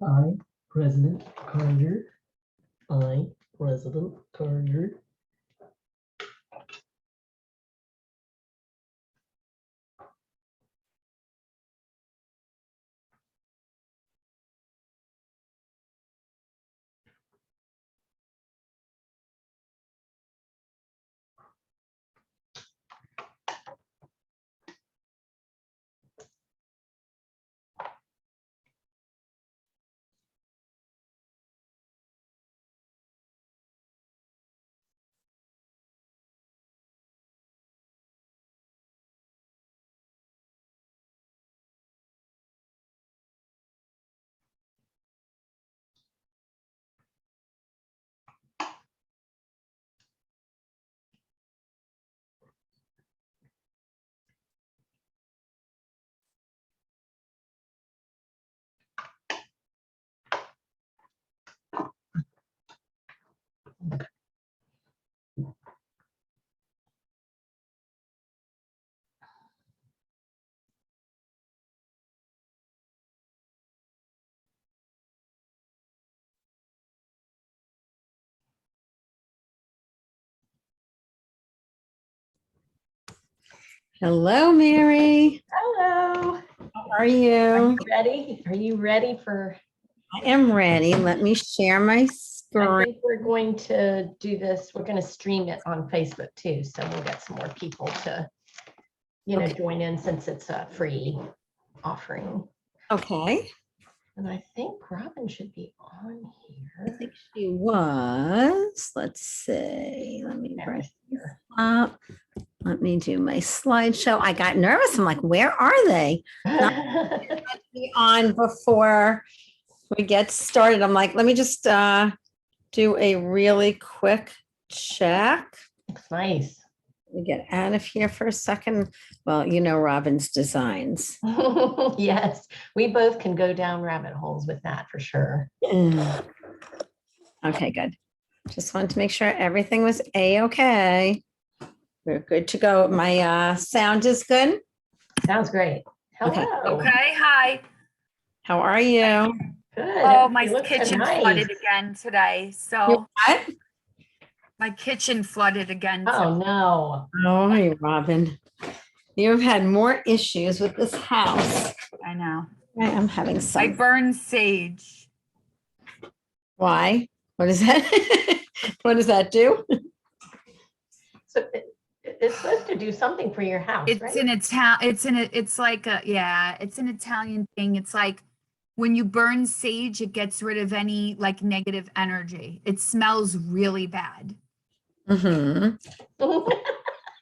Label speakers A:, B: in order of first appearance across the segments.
A: I, President Carter. I, President Carter.
B: Hello, Mary.
C: Hello.
B: How are
C: Are
B: you?
C: you ready? Are you ready for?
B: I am ready. Let me share my
C: I
B: screen.
C: think we're going to do this. We're going to stream it on Facebook too, so we'll get some more people to,
B: Okay.
C: join in since it's a free offering.
B: Okay.
C: And I think Robin should be on
B: I
C: here.
B: think she was. Let's see. Let me
C: There
B: bring
C: she is.
B: up. Let me do my slideshow. I got nervous. I'm like, where are they? Be on before we get started. I'm like, let me just do a really quick check.
C: Looks nice.
B: Let me get out of here for a second. Well, you know Robin's designs.
C: Yes, we both can go down rabbit holes with that for sure.
B: Okay, good. Just wanted to make sure everything was a-okay. We're good to go. My sound is good.
C: Sounds great. Hello.
B: Okay.
D: Okay, hi.
B: How are you?
C: Good.
D: Oh, my
C: It looks so
D: kitchen
C: nice.
D: flooded again today.
B: You
D: So
B: what?
D: my kitchen flooded again.
C: Oh, no.
B: Oh, hey, Robin. You've had more issues with this house.
D: I know.
B: I am having
D: I
B: some.
D: burned sage.
B: Why? What is that? What does that do?
C: So it's supposed to do something for your house,
D: It's
C: right?
D: an Italian, it's like it's an Italian thing. It's like when you burn sage, it gets rid of any like negative energy. It smells really bad.
B: Mm-hmm.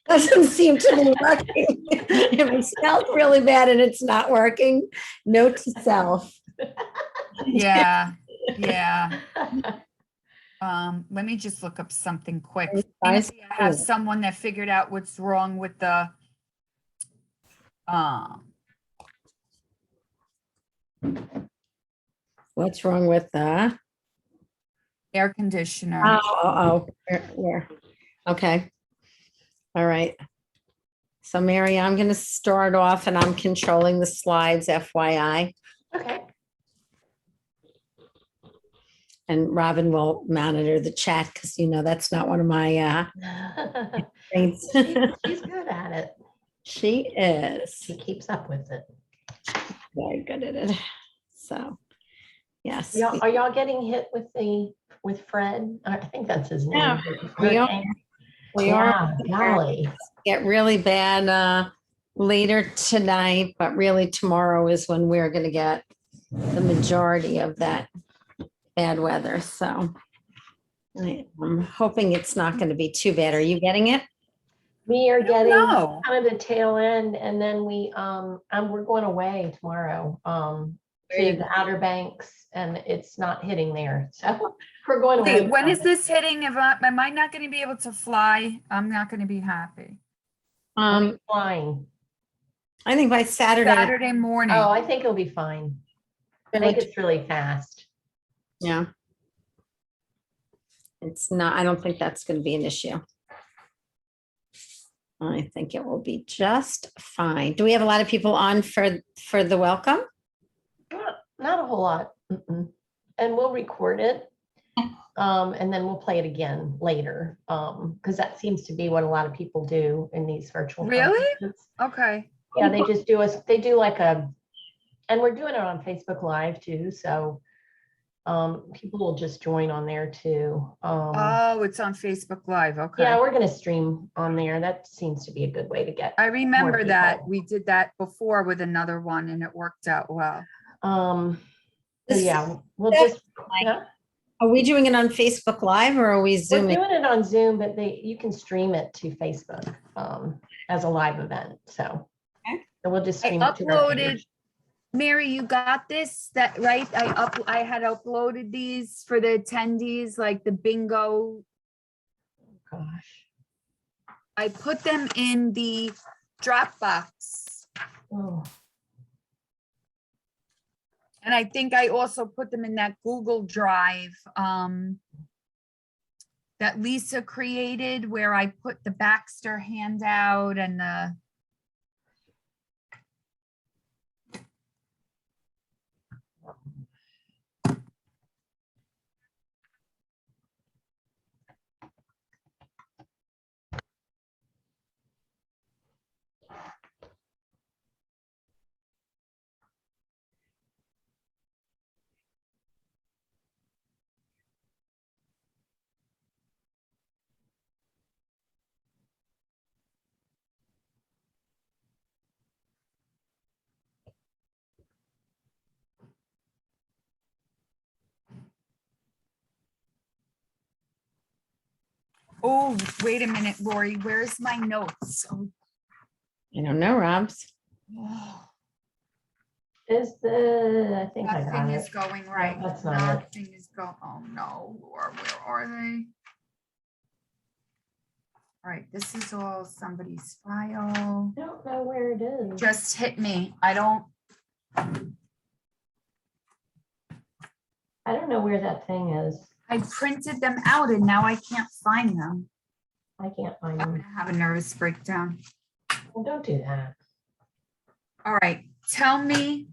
B: Doesn't seem to be working. If it smells really bad and it's not working, note to self.
D: Yeah. Yeah. Let me just look up something quick.
B: Guys,
D: Maybe I have someone that figured out what's wrong with the
B: what's wrong with the?
D: air conditioner.
B: Where? Okay. All right. So Mary, I'm going to start off and I'm controlling the slides, FYI.
C: Okay.
B: And Robin will monitor the chat because that's not one of my things.
C: She's good at it.
B: She is
C: She keeps up with it.
B: very good at it. So, yes.
C: Are y'all getting hit with Fred? I think that's his name.
B: Yeah, we are.
C: Hurricane?
B: We are
C: Yeah, golly.
B: get really bad later tonight, but really tomorrow is when we're going to get the majority of that bad weather. So I'm hoping it's not going to be too bad. Are you getting it?
C: We are getting
D: know.
C: kind of the tail end, and then we're going away tomorrow
B: Where you
C: to the Outer Banks, and it's not hitting there. So we're going away.
D: Wait, when
C: from
D: is
C: it.
D: this hitting? Am I not going to be able to fly? I'm not going to be happy.
C: When are you flying?
B: I think by Saturday.
D: Saturday morning.
C: Oh, I think it'll be fine. I think it's really fast.
B: Yeah. It's not, I don't think that's going to be an issue. I think it will be just fine. Do we have a lot of people on for the welcome?
C: Not a whole lot. And we'll record it. And then we'll play it again later. Because that seems to be what a lot of people do in these virtual
D: Really?
C: conferences.
D: Okay.
C: Yeah, they just they do like and we're doing it on Facebook Live too. So people will just join on there too.
D: Oh, it's on Facebook Live. Okay.
C: Yeah, we're gonna stream on there. That seems to be a good way to get.
D: I remember that
C: people.
D: we did that before with another one and it worked out well.
C: So
B: This-
C: yeah, we'll just. Yeah.
B: Are we doing it on Facebook Live or are we
C: We're
B: Zooming?
C: doing it on Zoom, but you can stream it to Facebook as a live event. So,
B: Okay.
C: so we'll just
D: I
C: stream it to our
D: uploaded,
C: page.
D: Mary, you got this, that right? I had uploaded these for the attendees, like the bingo.
C: Gosh.
D: I put them in the Dropbox.
C: Oh,
D: And I think I also put them in that Google Drive that Lisa created where I put the Baxter handout and the. Oh, wait a minute, Lori, where's my notes? Oh,
B: I don't know, Robs.
C: I think I got
D: nothing
C: it.
D: is going right.
C: that's not it.
D: Nothing is going, oh no, Laura, where are they? All right, this is all somebody's file.
C: I don't know where it is.
D: Just hit me. I don't
C: know where that thing is.
D: I printed them out and now I can't find them.
C: I can't find
D: I'm
C: them.
D: gonna have a nervous breakdown.
C: Well, don't do that.
D: All right, tell me,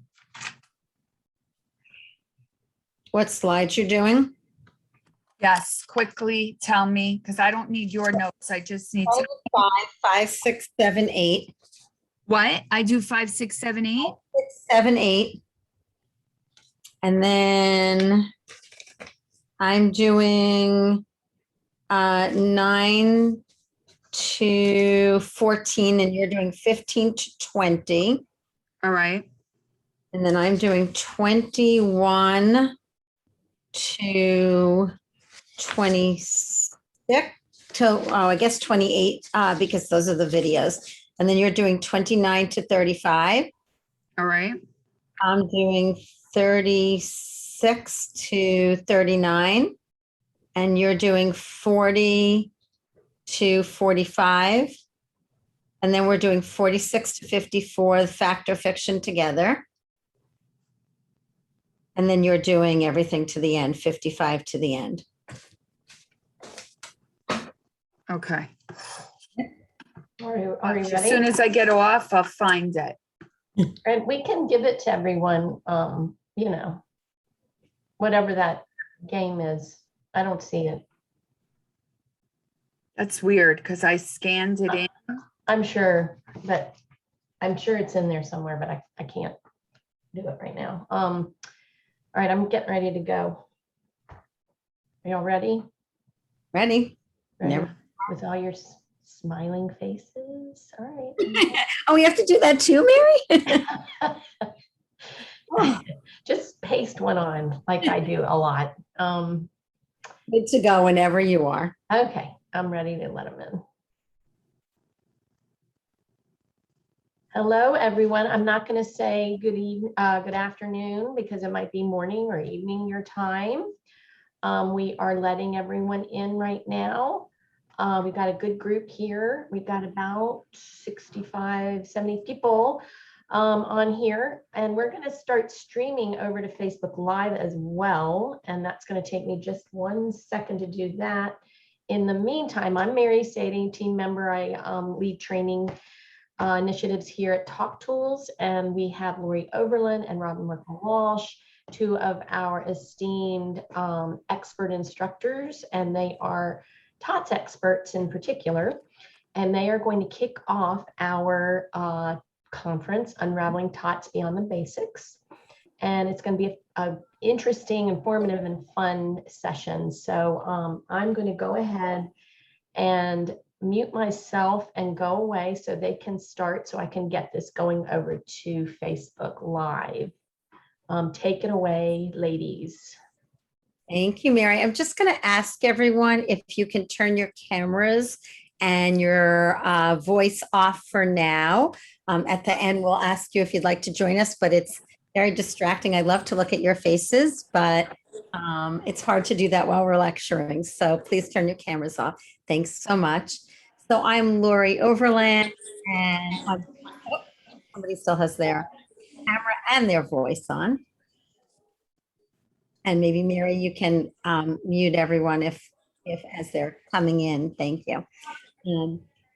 B: What slides you're doing?
D: yes, quickly tell me, because I don't need your notes. I just need to,
B: 5, 6, 7, 8.
D: what? I do 5, 6, 7, 8?
B: 6, 7, 8. And then I'm doing 9 to 14 and you're doing 15 to 20.
D: All right,
B: And then I'm doing 21 to 26 I guess 28 because those are the videos. And then you're doing 29 to 35.
D: all right,
B: I'm doing 36 to 39. And you're doing 40 to 45. And then we're doing 46 to 54, the fact or fiction together. And then you're doing everything to the end, 55 to the end.
D: okay.
C: Are you
D: As soon
C: ready?
D: as I get off, I'll find it.
C: And we can give it to everyone, whatever that game is. I don't see it.
D: That's weird, because I scanned it in.
C: I'm sure it's in there somewhere, but I can't do it right now. All right, I'm getting ready to go. Are y'all ready?
B: Ready?
C: Ready?
B: Never.
C: With all your smiling faces. All right.
B: Oh, we have to do that too, Mary?
C: Just paste one on like I do a lot.
B: Good to go whenever you are.
C: Okay, I'm ready to let them in. Hello, everyone. I'm not going to say good afternoon because it might be morning or evening your time. We are letting everyone in right now. We've got a good group here. We've got about 65, 70 people on here, and we're going to start streaming over to Facebook Live as well. And that's going to take me just 1 second to do that. In the meantime, I'm Mary Sadie, team member. I lead training initiatives here at Talk Tools, and we have Lori Oberlin and Robin Walsh two of our esteemed expert instructors, and they are TOTs experts in particular, and they are going to kick off our conference, Unraveling TOTs Beyond the Basics. And it's going to be a interesting, informative, and fun session. So I'm going to go ahead and mute myself and go away so they can start, so I can get this going over to Facebook Live. Take it away, ladies.
B: Thank you, Mary. I'm just going to ask everyone if you can turn your cameras and your voice off for now. At the end, we'll ask you if you'd like to join us, but it's very distracting. I love to look at your faces, but it's hard to do that while we're lecturing. So please turn your cameras off. Thanks so much. So I'm Lori Overland, and somebody still has their camera and their voice on. And maybe Mary, you can mute everyone if as they're coming in. Thank you.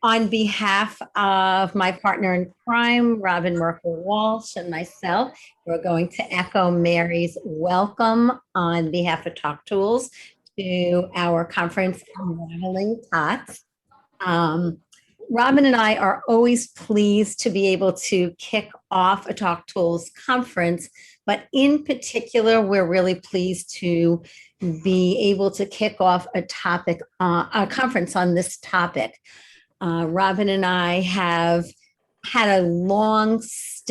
B: On behalf of my partner in crime, Robin Merkel Walsh, and myself, we're going to echo Mary's welcome on behalf of Talk Tools to our conference, Unraveling TOTs. Robin and I are always pleased to be able to kick off a Talk Tools conference, but in particular, we're really pleased to be able to kick off a conference on this topic. Robin and I have had a long-standing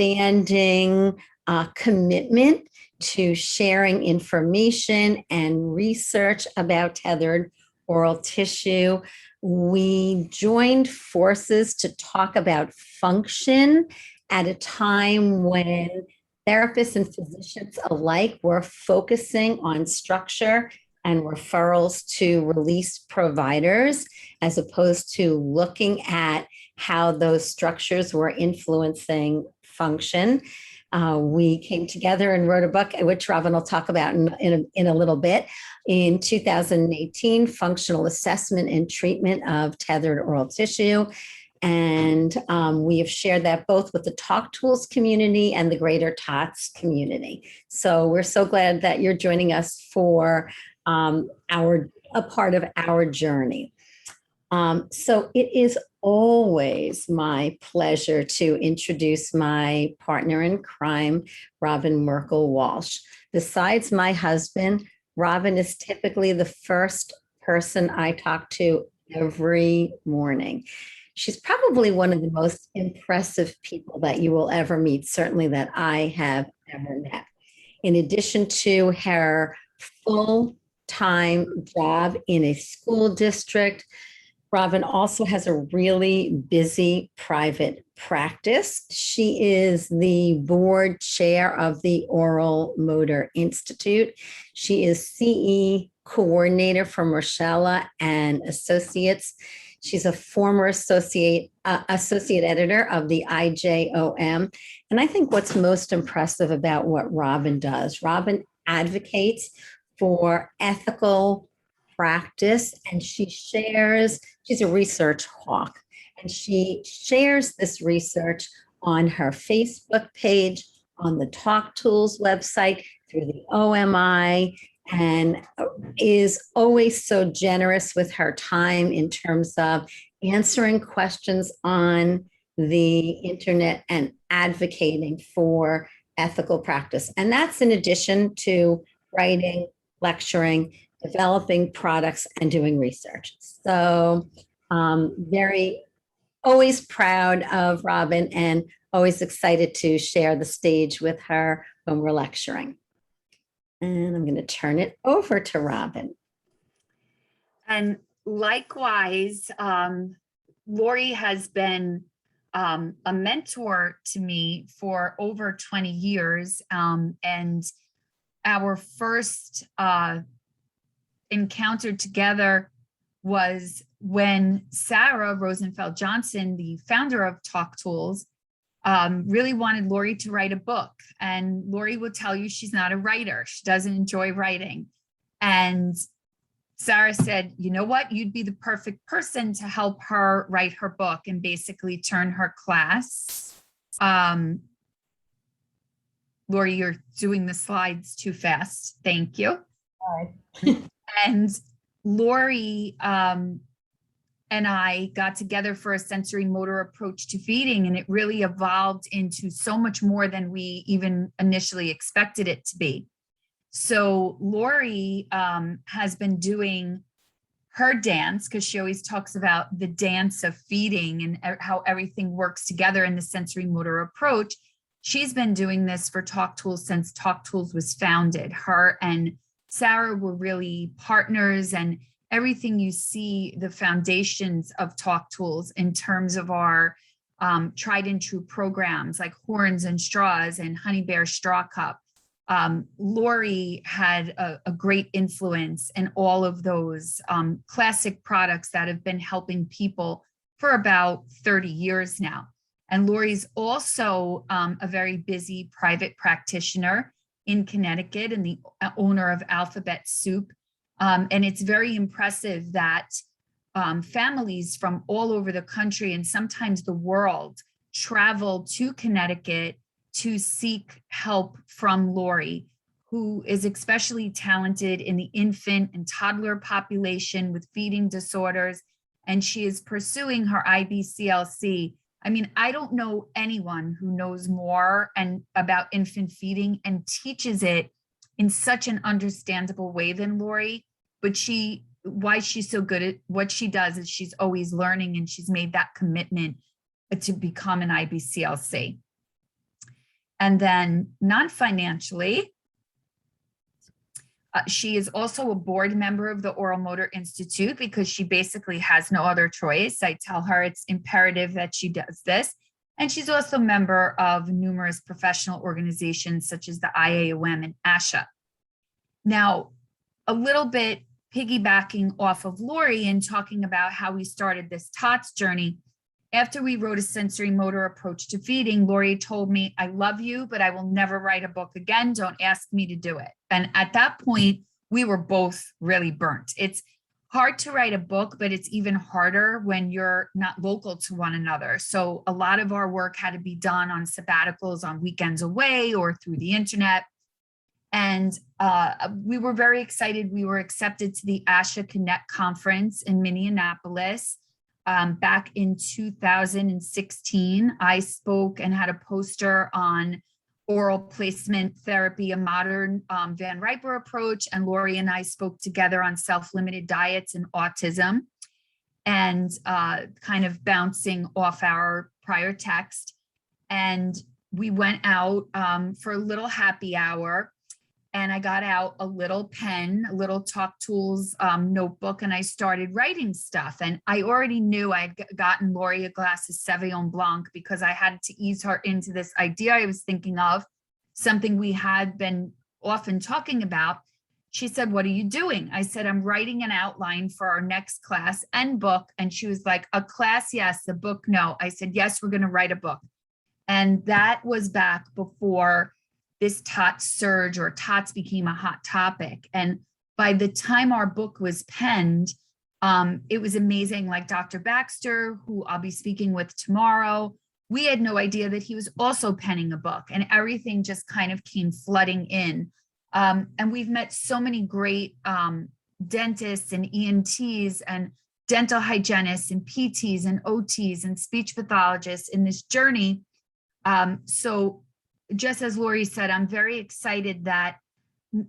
B: commitment to sharing information and research about tethered oral tissue. We joined forces to talk about function at a time when therapists and physicians alike were focusing on structure and referrals to release providers, as opposed to looking at how those structures were influencing function. We came together and wrote a book, which Robin will talk about in a little bit, in 2018, Functional Assessment and Treatment of Tethered Oral Tissue. And we have shared that both with the Talk Tools community and the greater TOTS community. So we're so glad that you're joining us for a part of our journey. So it is always my pleasure to introduce my partner in crime, Robin Merkel Walsh. Besides my husband, Robin is typically the first person I talk to every morning. She's probably one of the most impressive people that you will ever meet, certainly that I have ever met. In addition to her full-time job in a school district, Robin also has a really busy private practice. She is the board chair of the Oral Motor Institute. She is CE coordinator for Marcella and Associates. She's a former associate editor of the IJOM. And I think what's most impressive about what Robin does, Robin advocates for ethical practice, and she's a research hawk, and she shares this research on her Facebook page, on the Talk Tools website, through the OMI, and is always so generous with her time in terms of answering questions on the internet and advocating for ethical practice. And that's in addition to writing, lecturing, developing products, and doing research. So always proud of Robin and always excited to share the stage with her when we're lecturing. And I'm going to turn it over to Robin.
D: And likewise, Lori has been a mentor to me for over 20 years. And our first encounter together was when Sarah Rosenfeld Johnson, the founder of Talk Tools, really wanted Lori to write a book. And Lori will tell you she's not a writer. She doesn't enjoy writing. And Sarah said, you know what, you'd be the perfect person to help her write her book and basically turn her class Lori, you're doing the slides too fast. Thank you.
B: All right.
D: And Lori and I got together for a sensory motor approach to feeding, and it really evolved into so much more than we even initially expected it to be. So Lori has been doing her dance, because she always talks about the dance of feeding and how everything works together in the sensory motor approach. She's been doing this for Talk Tools since Talk Tools was founded. Her and Sarah were really partners, and everything you see, the foundations of Talk Tools in terms of our tried and true programs like Horns and Straws and Honey Bear Straw Cup. Lori had a great influence in all of those classic products that have been helping people for about 30 years now. And Lori's also a very busy private practitioner in Connecticut and the owner of Alphabet Soup. And it's very impressive that families from all over the country and sometimes the world travel to Connecticut to seek help from Lori, who is especially talented in the infant and toddler population with feeding disorders. And she is pursuing her IBCLC. I mean, I don't know anyone who knows more about infant feeding and teaches it in such an understandable way than Lori. But why she's so good at what she does is she's always learning, and she's made that commitment to become an IBCLC. And then non-financially, she is also a board member of the Oral Motor Institute because she basically has no other choice. I tell her it's imperative that she does this. And she's also a member of numerous professional organizations such as the IAOM and ASHA. Now, a little bit piggybacking off of Lori and talking about how we started this TOTs journey. After we wrote a sensory motor approach to feeding, Lori told me, I love you, but I will never write a book again. Don't ask me to do it. And at that point, we were both really burnt. It's hard to write a book, but it's even harder when you're not local to one another. So a lot of our work had to be done on sabbaticals, on weekends away, or through the internet. And we were very excited. We were accepted to the ASHA Connect conference in Minneapolis. Back in 2016, I spoke and had a poster on oral placement therapy, a modern Van Riper approach. And Lori and I spoke together on self-limited diets and autism, and kind of bouncing off our prior text. And we went out for a little happy hour. And I got out a little pen, a little Talk Tools notebook, and I started writing stuff. And I already knew I had gotten Lori a glass of Sauvignon Blanc because I had to ease her into this idea I was thinking of, something we had been often talking about. She said, what are you doing? I said, I'm writing an outline for our next class and book. And she was like, a class, yes, a book, no. I said, yes, we're going to write a book. And that was back before this TOTs surge, or TOTs became a hot topic. And by the time our book was penned, it was amazing. Like Dr. Baxter, who I'll be speaking with tomorrow, we had no idea that he was also penning a book, and everything just kind of came flooding in. And we've met so many great dentists and ENTs and dental hygienists and PTs and OTs and speech pathologists in this journey. So just as Lori said, I'm very excited that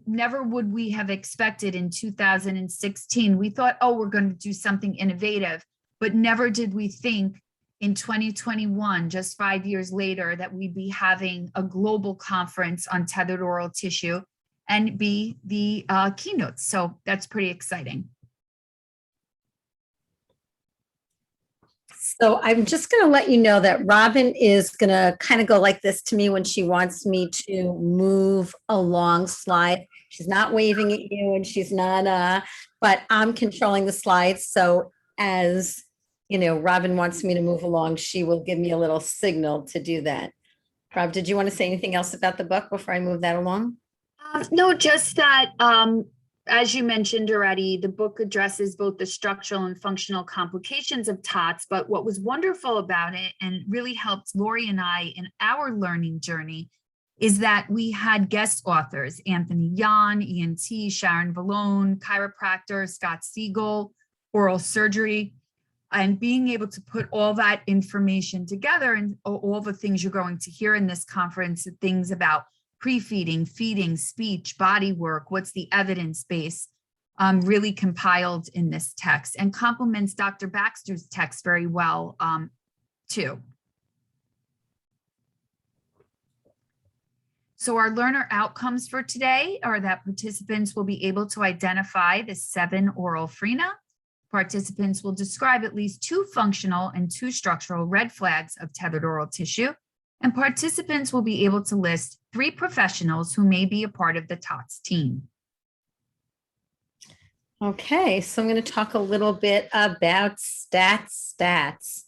D: never would we have expected in 2016. We thought, oh, we're going to do something innovative, but never did we think in 2021, just 5 years later, that we'd be having a global conference on tethered oral tissue and be the keynote. So that's pretty exciting.
B: So I'm just going to let you know that Robin is going to kind of go like this to me when she wants me to move along slide. She's not waving at you, and she's not, but I'm controlling the slides. So as you know, Robin wants me to move along, she will give me a little signal to do that. Rob, did you want to say anything else about the book before I move that along?
D: No, just that, as you mentioned already, the book addresses both the structural and functional complications of TOTs, but what was wonderful about it and really helped Lori and I in our learning journey is that we had guest authors, Anthony Yan, ENT, Sharon Vallone, chiropractor, Scott Siegel, oral surgery, and being able to put all that information together and all the things you're going to hear in this conference, things about pre-feeding, feeding, speech, body work, what's the evidence base, really compiled in this text and complements Dr. Baxter's text very well too. So our learner outcomes for today are that participants will be able to identify the 7 oral frena. Participants will describe at least 2 functional and 2 structural red flags of tethered oral tissue. And participants will be able to list 3 professionals who may be a part of the TOTs team.
B: Okay, so I'm going to talk a little bit about stats.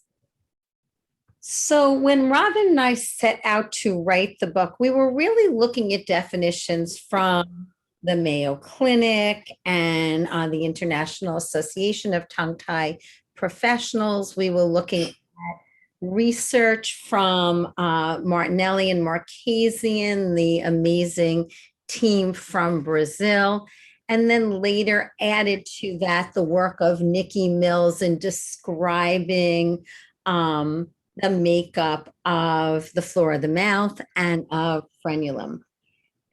B: So when Robin and I set out to write the book, we were really looking at definitions from the Mayo Clinic and the International Association of Tongue-Tie Professionals. We were looking at research from Martinelli and Marquesian, the amazing team from Brazil. And then later added to that the work of Nikki Mills in describing the makeup of the floor of the mouth and of frenulum.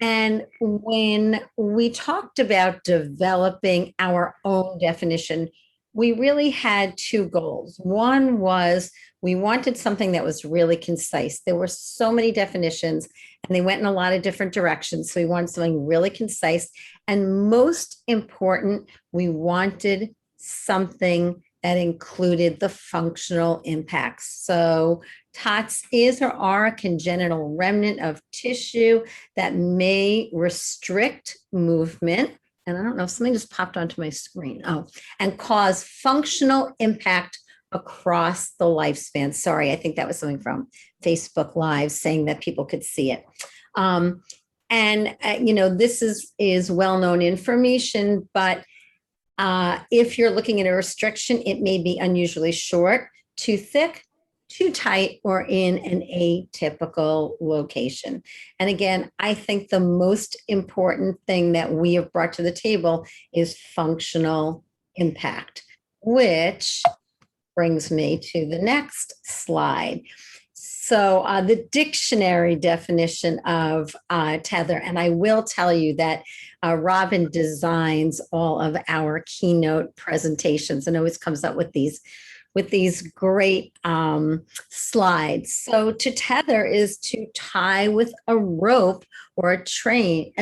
B: And when we talked about developing our own definition, we really had 2 goals. One was we wanted something that was really concise. There were so many definitions and they went in a lot of different directions. So we wanted something really concise. And most important, we wanted something that included the functional impacts. So TOTs is or are a congenital remnant of tissue that may restrict movement. And I don't know if something just popped onto my screen. Oh, and cause functional impact across the lifespan. Sorry, I think that was something from Facebook Live saying that people could see it. This is well-known information, but if you're looking at a restriction, it may be unusually short, too thick, too tight, or in an atypical location. And again, I think the most important thing that we have brought to the table is functional impact, which brings me to the next slide. So the dictionary definition of tether, and I will tell you that Robin designs all of our keynote presentations and always comes up with these great slides. So to tether is to tie with a rope or a chain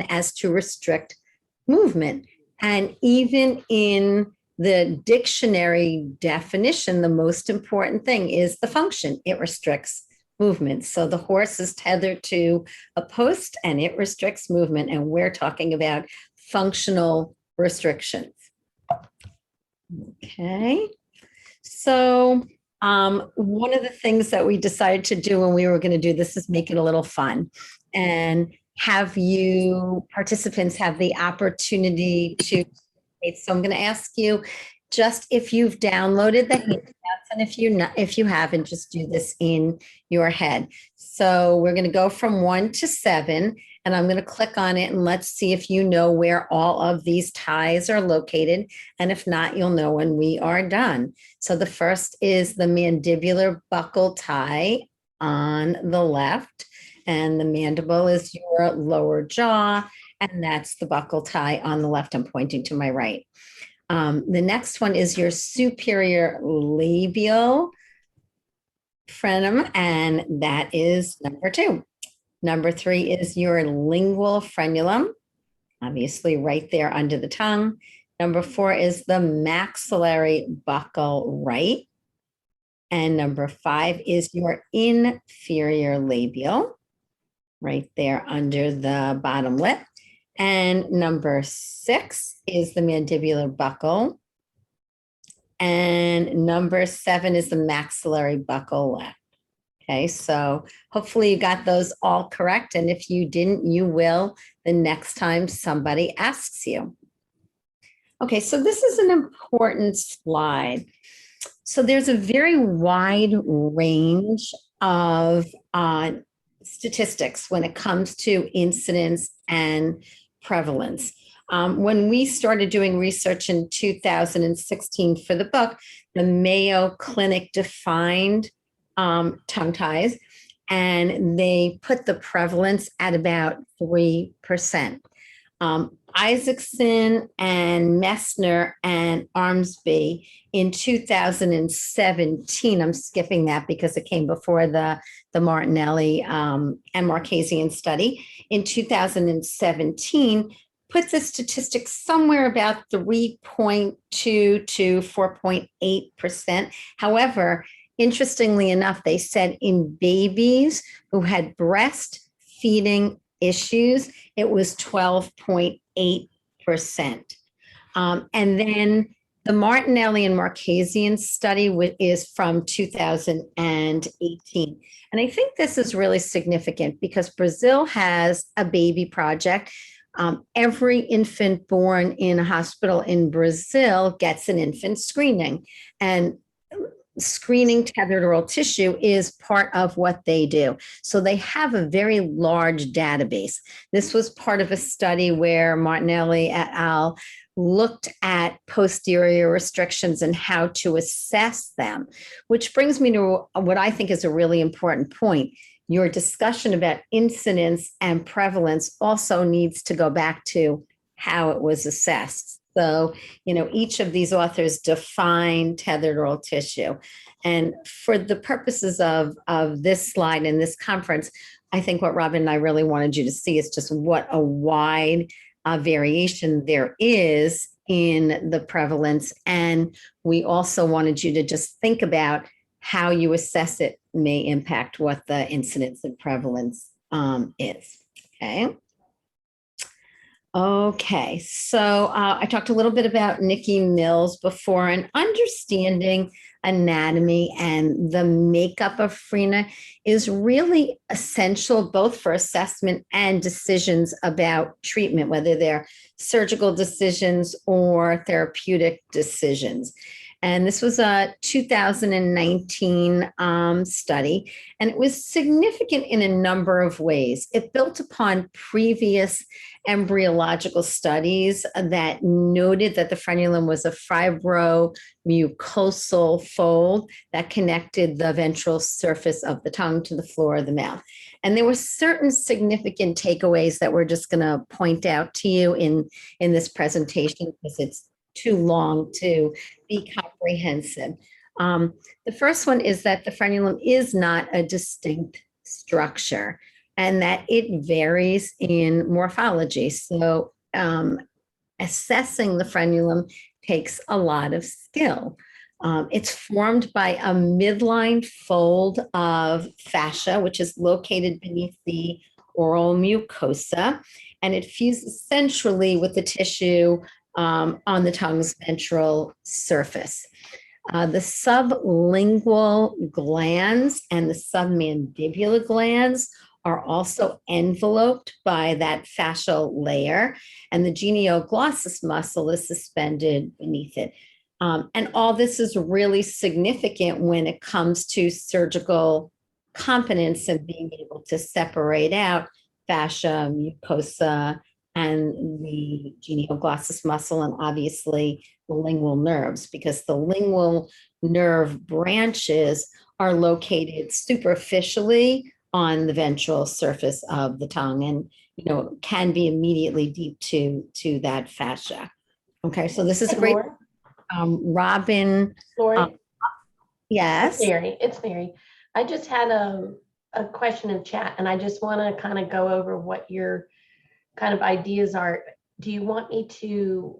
B: as to restrict movement. And even in the dictionary definition, the most important thing is the function. It restricts movement. So the horse is tethered to a post and it restricts movement. And we're talking about functional restrictions. Okay. So one of the things that we decided to do when we were going to do this is make it a little fun and have you participants have the opportunity to. So I'm going to ask you just if you've downloaded the handouts, and if you haven't, just do this in your head. So we're going to go from 1 to 7, and I'm going to click on it and let's see if you know where all of these ties are located. And if not, you'll know when we are done. So the first is the mandibular buccal tie on the left, and the mandible is your lower jaw. And that's the buccal tie on the left. I'm pointing to my right. The next one is your superior labial frenum, and that is number 2. Number 3 is your lingual frenulum, obviously right there under the tongue. Number 4 is the maxillary buccal right. And number 5 is your inferior labial, right there under the bottom lip. And number 6 is the mandibular buccal. And number 7 is the maxillary buccal left. Okay, so hopefully you got those all correct. And if you didn't, you will the next time somebody asks you. Okay, so this is an important slide. So there's a very wide range of statistics when it comes to incidence and prevalence. When we started doing research in 2016 for the book, the Mayo Clinic defined tongue ties, and they put the prevalence at about 3%. Isaacson and Messner and Armsby in 2017, I'm skipping that because it came before the Martinelli and Marchesian study. In 2017, put the statistics somewhere about 3.2 to 4.8%. However, interestingly enough, they said in babies who had breastfeeding issues, it was 12.8%. And then the Martinelli and Marchesian study is from 2018. And I think this is really significant because Brazil has a baby project. Every infant born in a hospital in Brazil gets an infant screening. And screening tethered oral tissue is part of what they do. So they have a very large database. This was part of a study where Martinelli et al. Looked at posterior restrictions and how to assess them, which brings me to what I think is a really important point. Your discussion about incidence and prevalence also needs to go back to how it was assessed. So, each of these authors define tethered oral tissue. And for the purposes of this slide and this conference, I think what Robin and I really wanted you to see is just what a wide variation there is in the prevalence. And we also wanted you to just think about how you assess it may impact what the incidence and prevalence is. Okay, so I talked a little bit about Nikki Mills before, and understanding anatomy and the makeup of frena is really essential both for assessment and decisions about treatment, whether they're surgical decisions or therapeutic decisions. And this was a 2019 study, and it was significant in a number of ways. It built upon previous embryological studies that noted that the frenulum was a fibromucosal fold that connected the ventral surface of the tongue to the floor of the mouth. And there were certain significant takeaways that we're just going to point out to you in this presentation because it's too long to be comprehensive. The first one is that the frenulum is not a distinct structure and that it varies in morphology. So assessing the frenulum takes a lot of skill. It's formed by a midline fold of fascia, which is located beneath the oral mucosa, and it fuses centrally with the tissue on the tongue's ventral surface. The sublingual glands and the submandibular glands are also enveloped by that fascial layer, and the genioglossus muscle is suspended beneath it. And all this is really significant when it comes to surgical competence and being able to separate out fascia, mucosa, and the genioglossus muscle, and obviously the lingual nerves, because the lingual nerve branches are located superficially on the ventral surface of the tongue and, can be immediately deep to that fascia. Okay, so this is a great, Robin.
C: Lori?
B: Yes.
C: It's Mary. I just had a question in chat, and I just want to kind of go over what your kind of ideas are. Do you want me to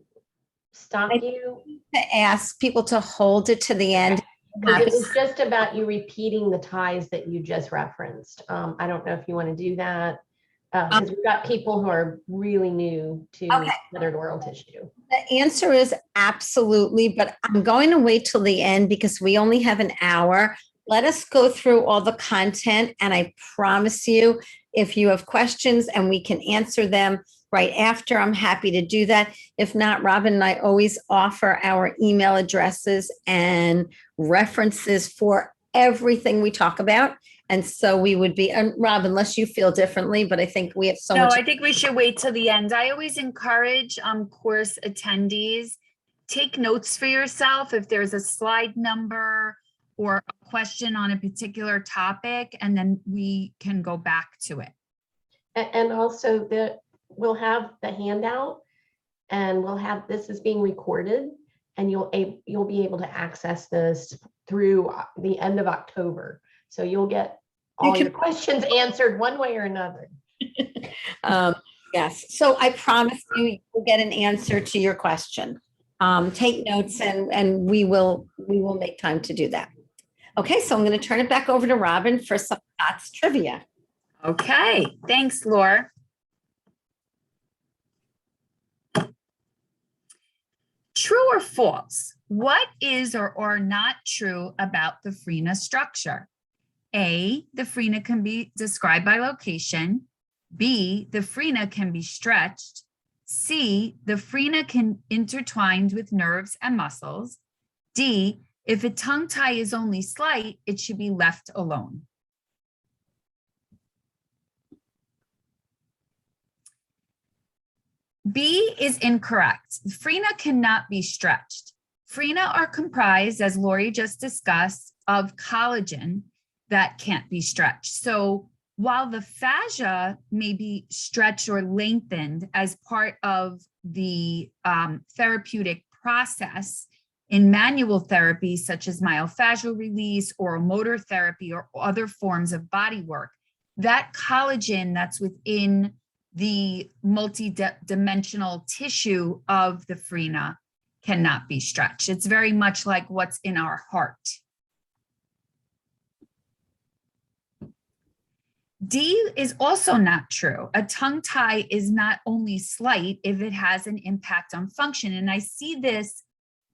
C: stop you?
B: To ask people to hold it to the end.
C: Because it was just about you repeating the ties that you just referenced. I don't know if you want to do that. Because we've got people who are really new to tethered oral tissue.
B: The answer is absolutely, but I'm going to wait till the end because we only have an hour. Let us go through all the content, and I promise you, if you have questions and we can answer them right after, I'm happy to do that. If not, Robin and I always offer our email addresses and references for everything we talk about. And so we would be, and Rob, unless you feel differently, but I think we have so
D: No,
B: much.
D: I think we should wait till the end. I always encourage course attendees, take notes for yourself if there's a slide number or a question on a particular topic, and then we can go back to it.
C: And also we'll have the handout, and we'll have, this is being recorded, and you'll be able to access this through the end of October. So you'll get all your questions answered one way or another.
B: Yes. So I promise you will get an answer to your question. Take notes, and we will make time to do that. Okay, so I'm going to turn it back over to Robin for some TOTs trivia.
D: Okay, thanks, Laura. True or false? What is or are not true about the frena structure? A, the frena can be described by location. B, the frena can be stretched. C, the frena can intertwined with nerves and muscles. D, if a tongue tie is only slight, it should be left alone. B is incorrect. Frena cannot be stretched. Frena are comprised, as Lori just discussed, of collagen that can't be stretched. So while the fascia may be stretched or lengthened as part of the therapeutic process in manual therapy, such as myofascial release or motor therapy or other forms of body work, that collagen that's within the multi-dimensional tissue of the frena cannot be stretched. It's very much like what's in our heart. D is also not true. A tongue tie is not only slight if it has an impact on function. And I see this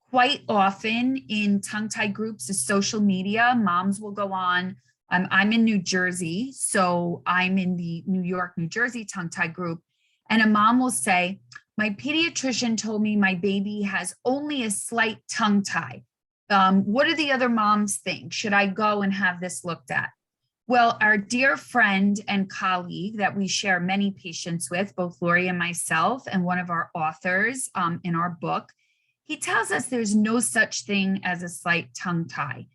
D: quite often in tongue tie groups of social media. Moms will go on. I'm in New Jersey, so I'm in the New York, New Jersey tongue tie group. And a mom will say, my pediatrician told me my baby has only a slight tongue tie. What do the other moms think? Should I go and have this looked at? Well, our dear friend and colleague that we share many patients with, both Lori and myself, and one of our authors in our book, he tells us there's no such thing as a slight tongue tie.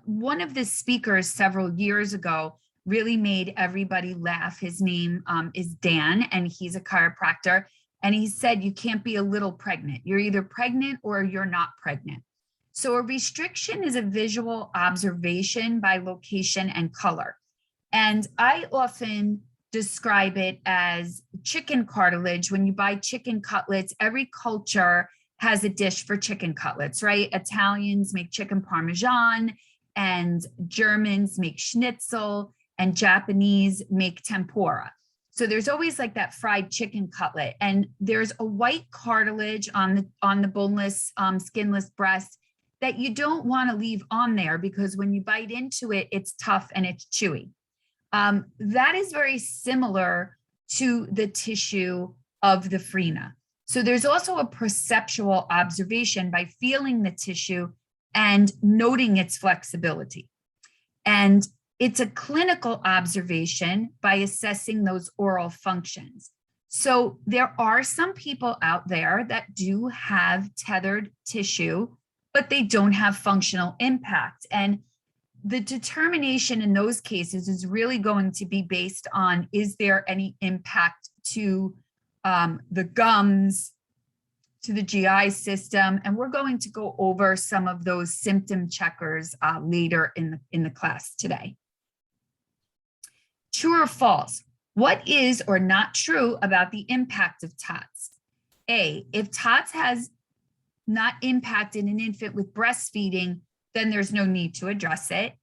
D: One of the speakers several years ago really made everybody laugh. His name is Dan, and he's a chiropractor. And he said, you can't be a little pregnant. You're either pregnant or you're not pregnant. So a restriction is a visual observation by location and color. And I often describe it as chicken cartilage. When you buy chicken cutlets, every culture has a dish for chicken cutlets, right? Italians make chicken parmesan, and Germans make schnitzel, and Japanese make tempura. So there's always like that fried chicken cutlet, and there's a white cartilage on the boneless, skinless breast that you don't want to leave on there, because when you bite into it, it's tough and it's chewy. That is very similar to the tissue of the frena. So there's also a perceptual observation by feeling the tissue and noting its flexibility. And it's a clinical observation by assessing those oral functions. So there are some people out there that do have tethered tissue, but they don't have functional impact. And the determination in those cases is really going to be based on, is there any impact to the gums, to the GI system? And we're going to go over some of those symptom checkers later in the class today. True or false? What is or not true about the impact of TOTs? A, if TOTs has not impacted an infant with breastfeeding, then there's no need to address it.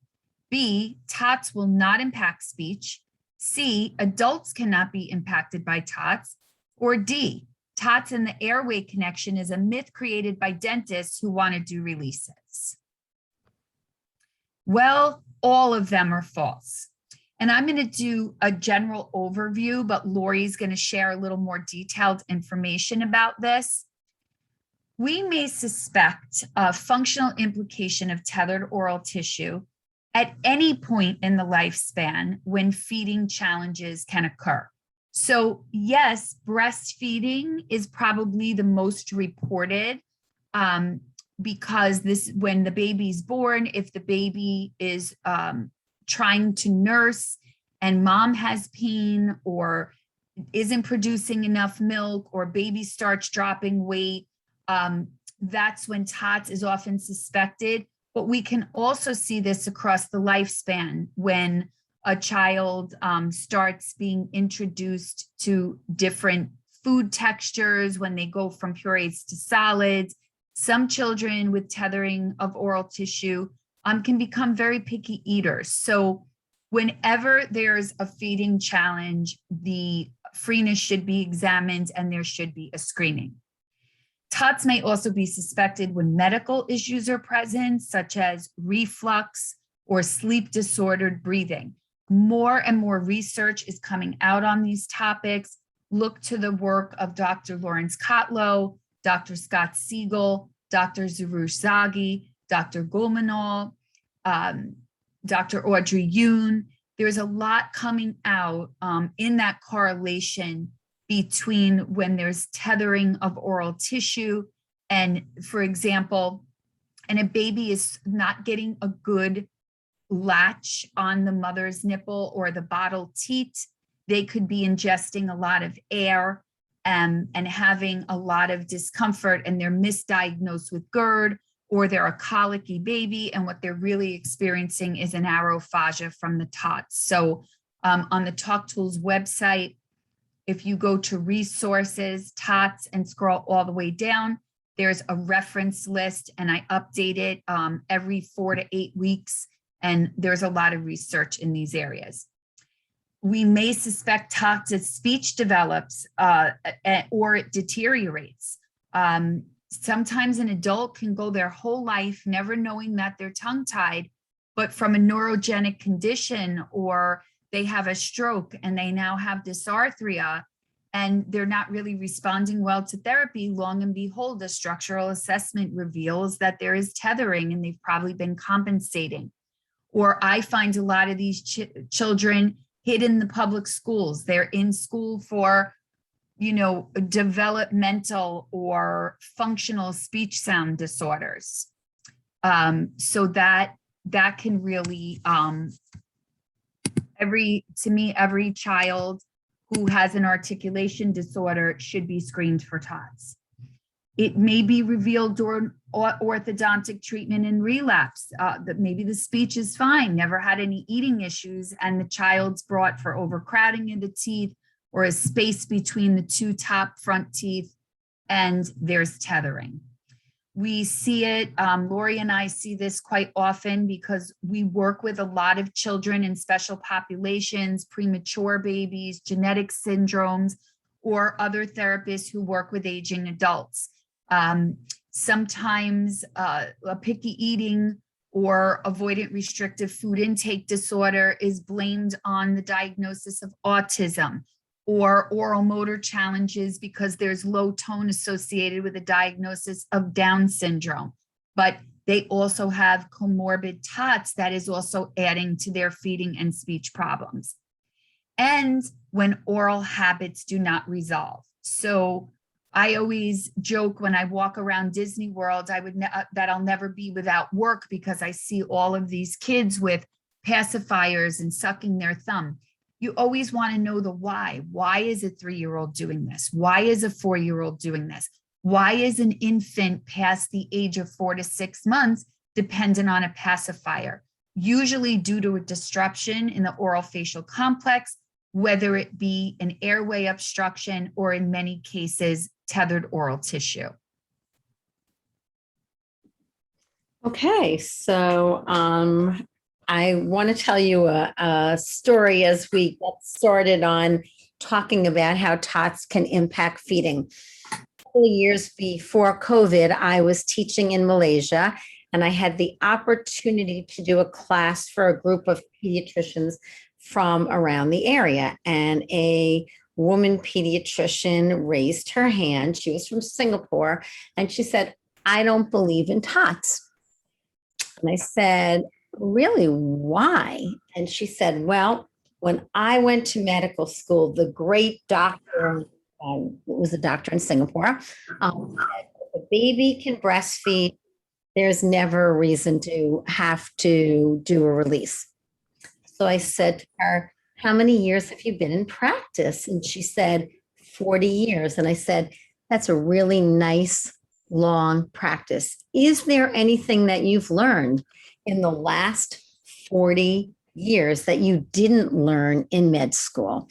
D: B, TOTs will not impact speech. C, adults cannot be impacted by TOTs. Or D, TOTs and the airway connection is a myth created by dentists who want to do releases. Well, all of them are false. And I'm going to do a general overview, but Lori's going to share a little more detailed information about this. We may suspect a functional implication of tethered oral tissue at any point in the lifespan when feeding challenges can occur. So yes, breastfeeding is probably the most reported, because when the baby's born, if the baby is trying to nurse and mom has pain or isn't producing enough milk or baby starts dropping weight, that's when TOTS is often suspected. But we can also see this across the lifespan when a child starts being introduced to different food textures, when they go from purees to solids. Some children with tethering of oral tissue can become very picky eaters. So whenever there's a feeding challenge, the freeness should be examined and there should be a screening. TOTS may also be suspected when medical issues are present, such as reflux or sleep disordered breathing. More and more research is coming out on these topics. Look to the work of Dr. Lawrence Kotlow, Dr. Scott Siegel, Dr. Zarush Zaghi, Dr. Gulmanol, Dr. Audrey Yoon. There's a lot coming out in that correlation between when there's tethering of oral tissue and, for example, and a baby is not getting a good latch on the mother's nipple or the bottle teat, they could be ingesting a lot of air and having a lot of discomfort, and they're misdiagnosed with GERD, or they're a colicky baby, and what they're really experiencing is an arophagia from the TOTS. So on the Talk Tools website, if you go to resources, TOTS, and scroll all the way down, there's a reference list, and I update it every 4 to 8 weeks, and there's a lot of research in these areas. We may suspect TOTS as speech develops or it deteriorates. Sometimes an adult can go their whole life never knowing that they're tongue-tied, but from a neurogenic condition, or they have a stroke and they now have dysarthria and they're not really responding well to therapy, long and behold, a structural assessment reveals that there is tethering and they've probably been compensating. Or I find a lot of these children hid in the public schools. They're in school for, developmental or functional speech sound disorders. So that can really, every child who has an articulation disorder should be screened for TOTS. It may be revealed during orthodontic treatment and relapse that maybe the speech is fine, never had any eating issues, and the child's brought for overcrowding in the teeth or a space between the two top front teeth, and there's tethering. We see it, Lori and I see this quite often because we work with a lot of children in special populations, premature babies, genetic syndromes, or other therapists who work with aging adults. Sometimes a picky eating or avoidant restrictive food intake disorder is blamed on the diagnosis of autism or oral motor challenges because there's low tone associated with a diagnosis of Down syndrome. But they also have comorbid TOTS that is also adding to their feeding and speech problems. And when oral habits do not resolve. So I always joke when I walk around Disney World, that I'll never be without work because I see all of these kids with pacifiers and sucking their thumb. You always want to know the why. Why is a 3-year-old doing this? Why is a 4-year-old doing this? Why is an infant past the age of 4 to 6 months dependent on a pacifier? Usually due to a disruption in the oral facial complex, whether it be an airway obstruction or in many cases, tethered oral tissue.
B: Okay, so I want to tell you a story as we get started on talking about how TOTS can impact feeding. A couple of years before COVID, I was teaching in Malaysia, and I had the opportunity to do a class for a group of pediatricians from around the area. And a woman pediatrician raised her hand. She was from Singapore, and she said, "I don't believe in TOTS." And I said, really, why? And she said, well, when I went to medical school, the great doctor, was a doctor in Singapore, said, if a baby can breastfeed, there's never a reason to have to do a release. So I said to her, how many years have you been in practice? And she said, 40 years. And I said, that's a really nice long practice. Is there anything that you've learned in the last 40 years that you didn't learn in med school?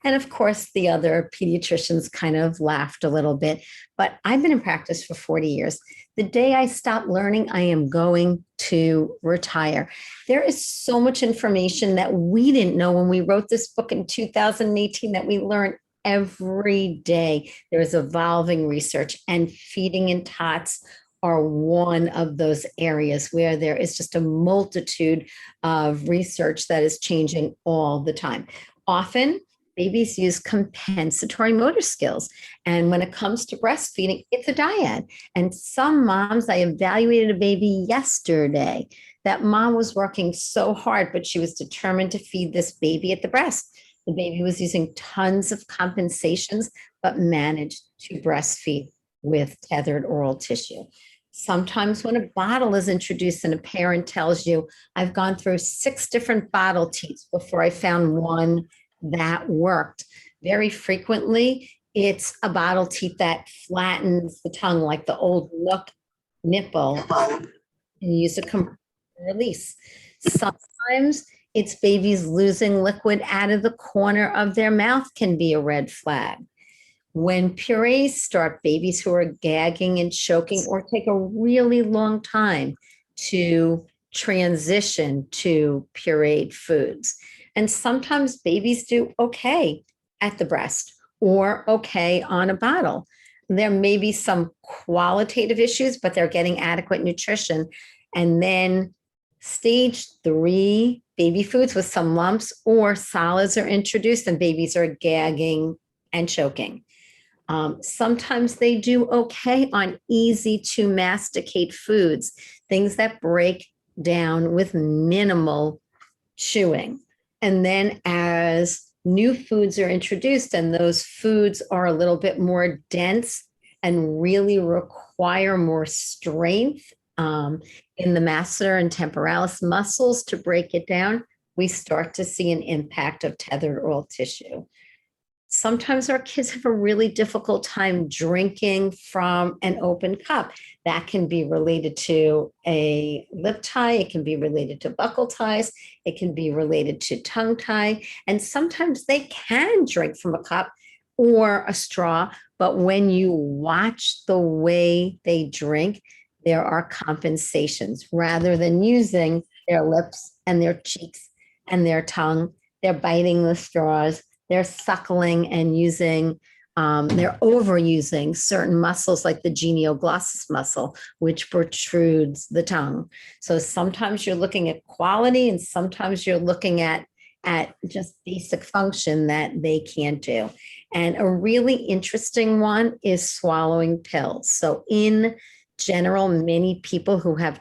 B: And of course, the other pediatricians kind of laughed a little bit, but I've been in practice for 40 years. The day I stop learning, I am going to retire. There is so much information that we didn't know when we wrote this book in 2018 that we learned every day. There is evolving research, and feeding and TOTs are one of those areas where there is just a multitude of research that is changing all the time. Often, babies use compensatory motor skills. And when it comes to breastfeeding, it's a dyad. And some moms, I evaluated a baby yesterday. That mom was working so hard, but she was determined to feed this baby at the breast. The baby was using tons of compensations, but managed to breastfeed with tethered oral tissue. Sometimes when a bottle is introduced and a parent tells you, I've gone through 6 different bottle teats before I found one that worked. Very frequently, it's a bottle teat that flattens the tongue like the old Nook nipple and use a compressor release. Sometimes it's babies losing liquid out of the corner of their mouth can be a red flag. When purees start, babies who are gagging and choking or take a really long time to transition to pureed foods. And sometimes babies do okay at the breast or okay on a bottle. There may be some qualitative issues, but they're getting adequate nutrition. And then stage 3, baby foods with some lumps or solids are introduced and babies are gagging and choking. Sometimes they do okay on easy to masticate foods, things that break down with minimal chewing. And then as new foods are introduced and those foods are a little bit more dense and really require more strength in the masseter and temporalis muscles to break it down, we start to see an impact of tethered oral tissue. Sometimes our kids have a really difficult time drinking from an open cup. That can be related to a lip tie. It can be related to buccal ties. It can be related to tongue tie. And sometimes they can drink from a cup or a straw. But when you watch the way they drink, there are compensations. Rather than using their lips and their cheeks and their tongue, they're biting the straws. They're suckling and using, they're overusing certain muscles like the genioglossus muscle, which protrudes the tongue. So sometimes you're looking at quality and sometimes you're looking at just basic function that they can't do. And a really interesting one is swallowing pills. So in general, many people who have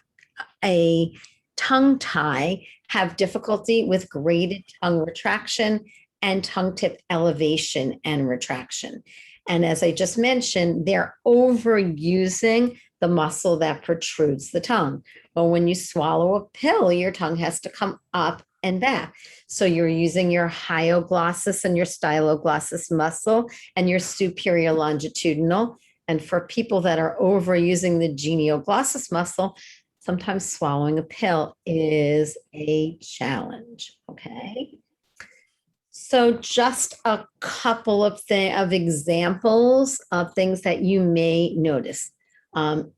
B: a tongue tie have difficulty with graded tongue retraction and tongue tip elevation and retraction. And as I just mentioned, they're overusing the muscle that protrudes the tongue. But when you swallow a pill, your tongue has to come up and back. So you're using your hyoglossus and your styloglossus muscle and your superior longitudinal. And for people that are overusing the genioglossus muscle, sometimes swallowing a pill is a challenge, okay? So just a couple of examples of things that you may notice. On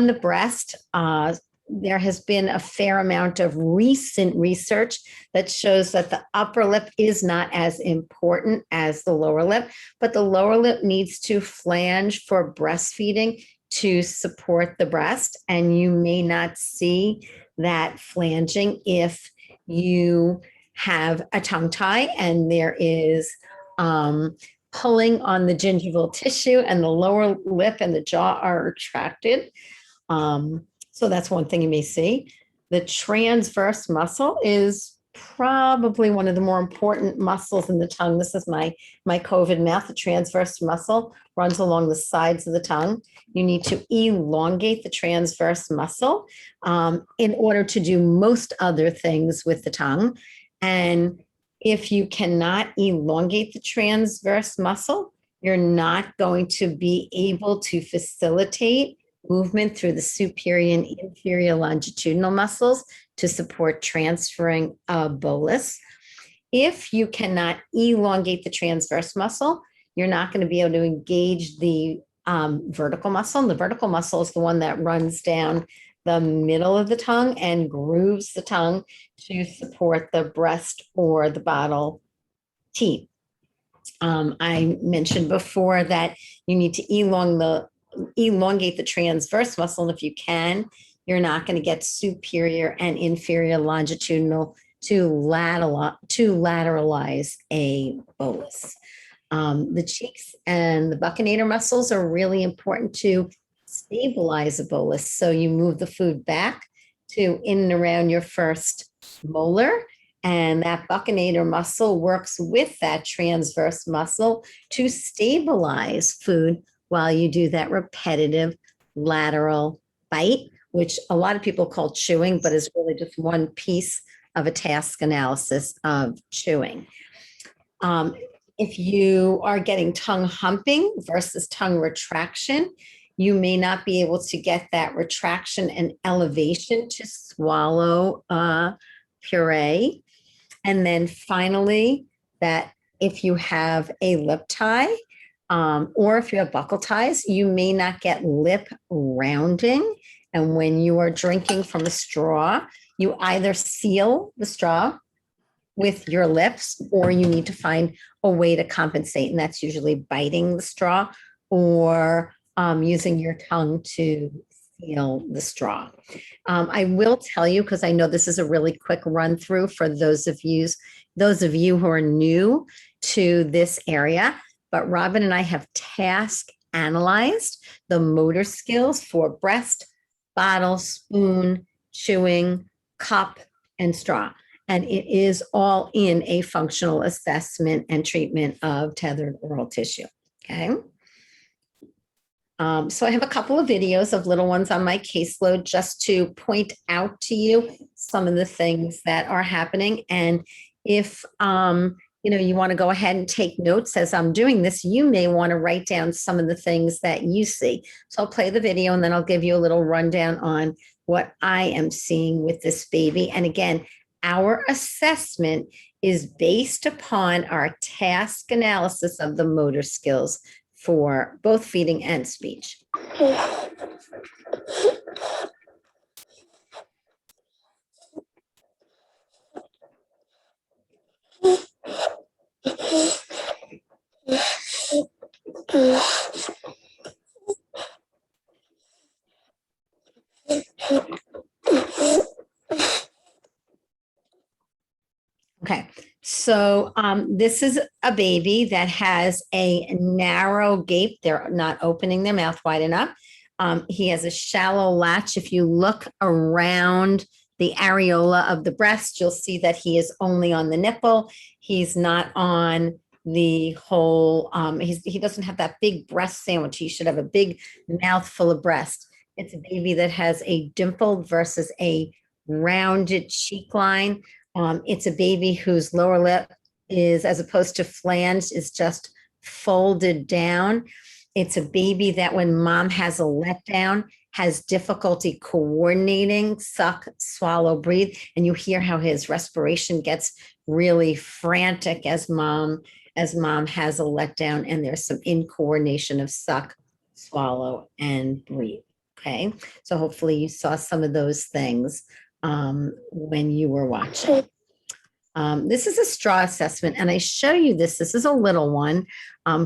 B: the breast, there has been a fair amount of recent research that shows that the upper lip is not as important as the lower lip, but the lower lip needs to flange for breastfeeding to support the breast. And you may not see that flanging if you have a tongue tie and there is pulling on the gingival tissue and the lower lip and the jaw are retracted. So that's one thing you may see. The transverse muscle is probably one of the more important muscles in the tongue. This is my COVID mouth. The transverse muscle runs along the sides of the tongue. You need to elongate the transverse muscle in order to do most other things with the tongue. And if you cannot elongate the transverse muscle, you're not going to be able to facilitate movement through the superior and inferior longitudinal muscles to support transferring a bolus. If you cannot elongate the transverse muscle, you're not going to be able to engage the vertical muscle. And the vertical muscle is the one that runs down the middle of the tongue and grooves the tongue to support the breast or the bottle teeth. I mentioned before that you need to elongate the transverse muscle. And if you can, you're not going to get superior and inferior longitudinal to lateralize a bolus. The cheeks and the buccinator muscles are really important to stabilize a bolus. So you move the food back to in and around your first molar, and that buccinator muscle works with that transverse muscle to stabilize food while you do that repetitive lateral bite, which a lot of people call chewing, but is really just one piece of a task analysis of chewing. If you are getting tongue humping versus tongue retraction, you may not be able to get that retraction and elevation to swallow puree. And then finally, that if you have a lip tie, or if you have buccal ties, you may not get lip rounding. And when you are drinking from a straw, you either seal the straw with your lips, or you need to find a way to compensate. And that's usually biting the straw or using your tongue to seal the straw. I will tell you, because I know this is a really quick run through for those of you who are new to this area, but Robin and I have task analyzed the motor skills for breast, bottle, spoon, chewing, cup, and straw. And it is all in a functional assessment and treatment of tethered oral tissue. Okay. So I have a couple of videos of little ones on my caseload just to point out to you some of the things that are happening. And if you want to go ahead and take notes as I'm doing this, you may want to write down some of the things that you see. So I'll play the video and then I'll give you a little rundown on what I am seeing with this baby. And again, our assessment is based upon our task analysis of the motor skills for both feeding and speech. Okay, so this is a baby that has a narrow gape. They're not opening their mouth wide enough. He has a shallow latch. If you look around the areola of the breast, you'll see that he is only on the nipple. He's not on the whole, he doesn't have that big breast sandwich. He should have a big mouthful of breast. It's a baby that has a dimple versus a rounded cheek line. It's a baby whose lower lip is, as opposed to flanged, is just folded down. It's a baby that when mom has a letdown, has difficulty coordinating, suck, swallow, breathe. And you hear how his respiration gets really frantic as mom has a letdown, and there's some incoordination of suck, swallow, and breathe. Okay, so hopefully you saw some of those things when you were watching. This is a straw assessment, and I show you this. This is a little one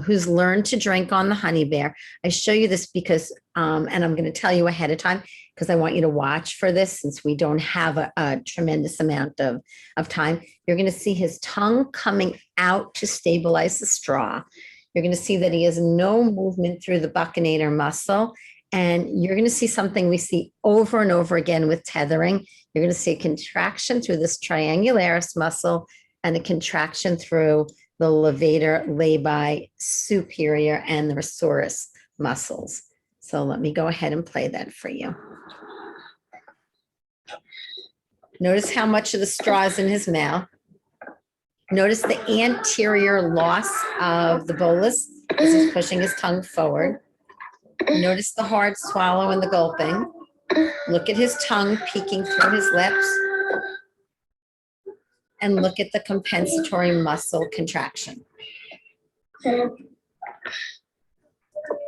B: who's learned to drink on the honey bear. I show you this because, and I'm going to tell you ahead of time because I want you to watch for this since we don't have a tremendous amount of time. You're going to see his tongue coming out to stabilize the straw. You're going to see that he has no movement through the buccinator muscle, And you're going to see something we see over and over again with tethering. You're going to see a contraction through this triangularis muscle and a contraction through the levator labii superior and the rossorus muscles. So let me go ahead and play that for you. Notice how much of the straw is in his mouth. Notice the anterior loss of the bolus as he's pushing his tongue forward. Notice the hard swallow and the gulping. Look at his tongue peeking through his lips. And look at the compensatory muscle contraction.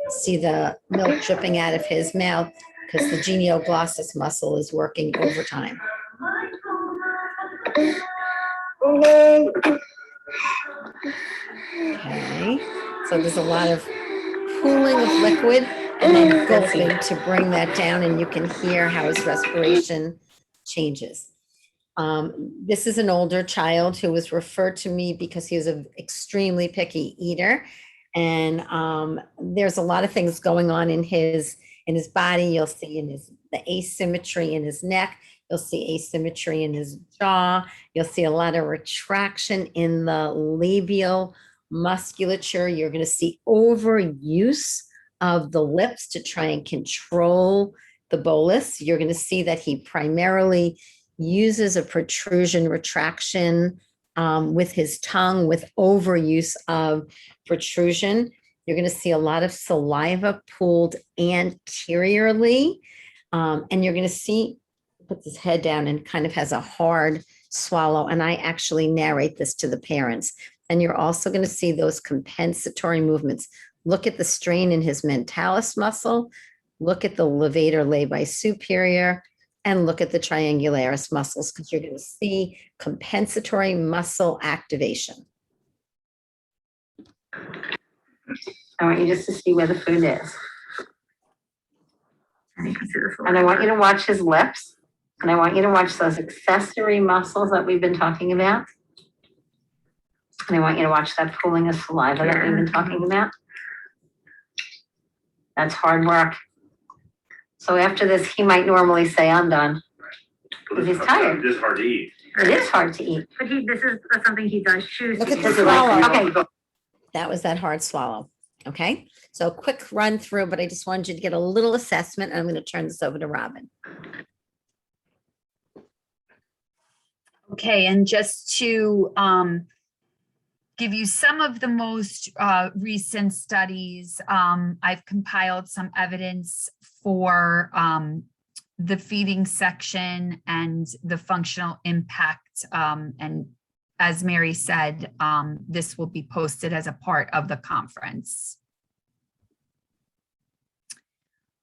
B: See the milk dripping out of his mouth because the genioglossus muscle is working overtime. Okay, so there's a lot of pooling of liquid and then gulping to bring that down, and you can hear how his respiration changes. This is an older child who was referred to me because he was an extremely picky eater. And there's a lot of things going on in his body. You'll see in the asymmetry in his neck. You'll see asymmetry in his jaw. You'll see a lot of retraction in the labial musculature. You're going to see overuse of the lips to try and control the bolus. You're going to see that he primarily uses a protrusion retraction with his tongue with overuse of protrusion. You're going to see a lot of saliva pooled anteriorly. And you're going to see, puts his head down and kind of has a hard swallow. And I actually narrate this to the parents. And you're also going to see those compensatory movements. Look at the strain in his mentalis muscle. Look at the levator labii superior. And look at the triangularis muscles because you're going to see compensatory muscle activation.
E: I want you just to see where the food is. And I want you to watch his lips. And I want you to watch those accessory muscles that we've been talking about. And I want you to watch that pooling of saliva that we've been talking about. That's hard work. So after this, he might normally say, I'm done. Because he's tired.
F: It is hard to eat.
E: It is hard to eat.
G: But this is something he does choose.
B: Look
G: to
B: at
G: do.
B: the swallow.
E: Okay.
B: That was that hard swallow. Okay. So a quick run through, but I just wanted you to get a little assessment. And I'm going to turn this over to Robin.
D: Okay, and just to give you some of the most recent studies, I've compiled some evidence for the feeding section and the functional impact. And as Mary said, this will be posted as a part of the conference.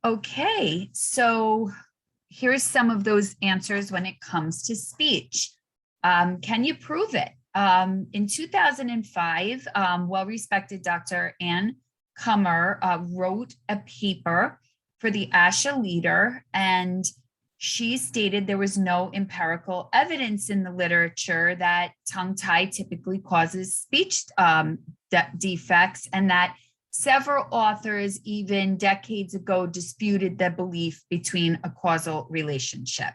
D: Okay, so here's some of those answers when it comes to speech. Can you prove it? In 2005, well-respected Dr. Ann Kummer wrote a paper for the ASHA leader, and she stated there was no empirical evidence in the literature that tongue tie typically causes speech defects, and that several authors, even decades ago, disputed the belief between a causal relationship.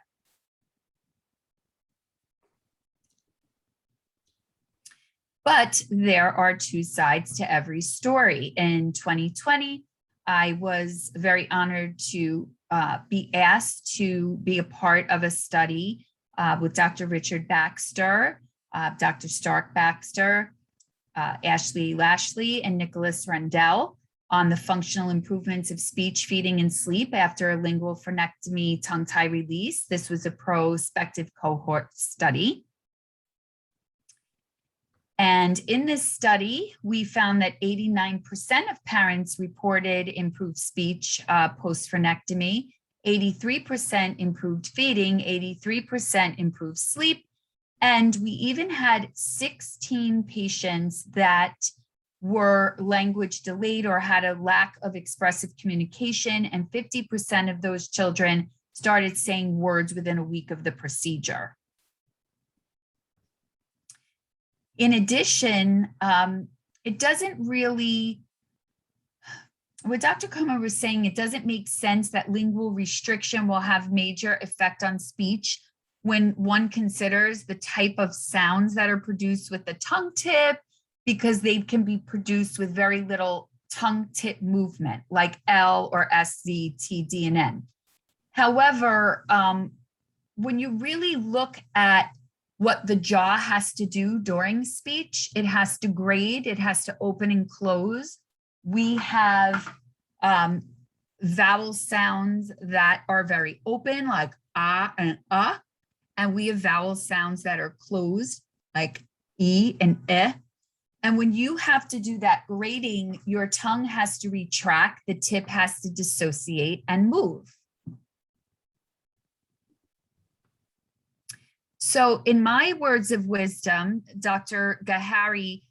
D: But there are two sides to every story. In 2020, I was very honored to be asked to be a part of a study with Dr. Richard Baxter, Dr. Stark Baxter, Ashley Lashley, and Nicholas Rendell on the functional improvements of speech, feeding, and sleep after a lingual frenectomy tongue tie release. This was a prospective cohort study. And in this study, we found that 89% of parents reported improved speech post-frenectomy, 83% improved feeding, 83% improved sleep, and we even had 16 patients that were language delayed or had a lack of expressive communication, and 50% of those children started saying words within a week of the procedure. In addition, it doesn't really what Dr. Comer was saying, it doesn't make sense that lingual restriction will have major effect on speech when one considers the type of sounds that are produced with the tongue tip, because they can be produced with very little tongue tip movement, like L or S, Z, T, D, and N. However, when you really look at what the jaw has to do during speech, it has to grade, it has to open and close. We have vowel sounds that are very open, like ah and and we have vowel sounds that are closed, like e and eh. And when you have to do that grading, your tongue has to retract, the tip has to dissociate and move. So in my words of wisdom, Dr. Gahari,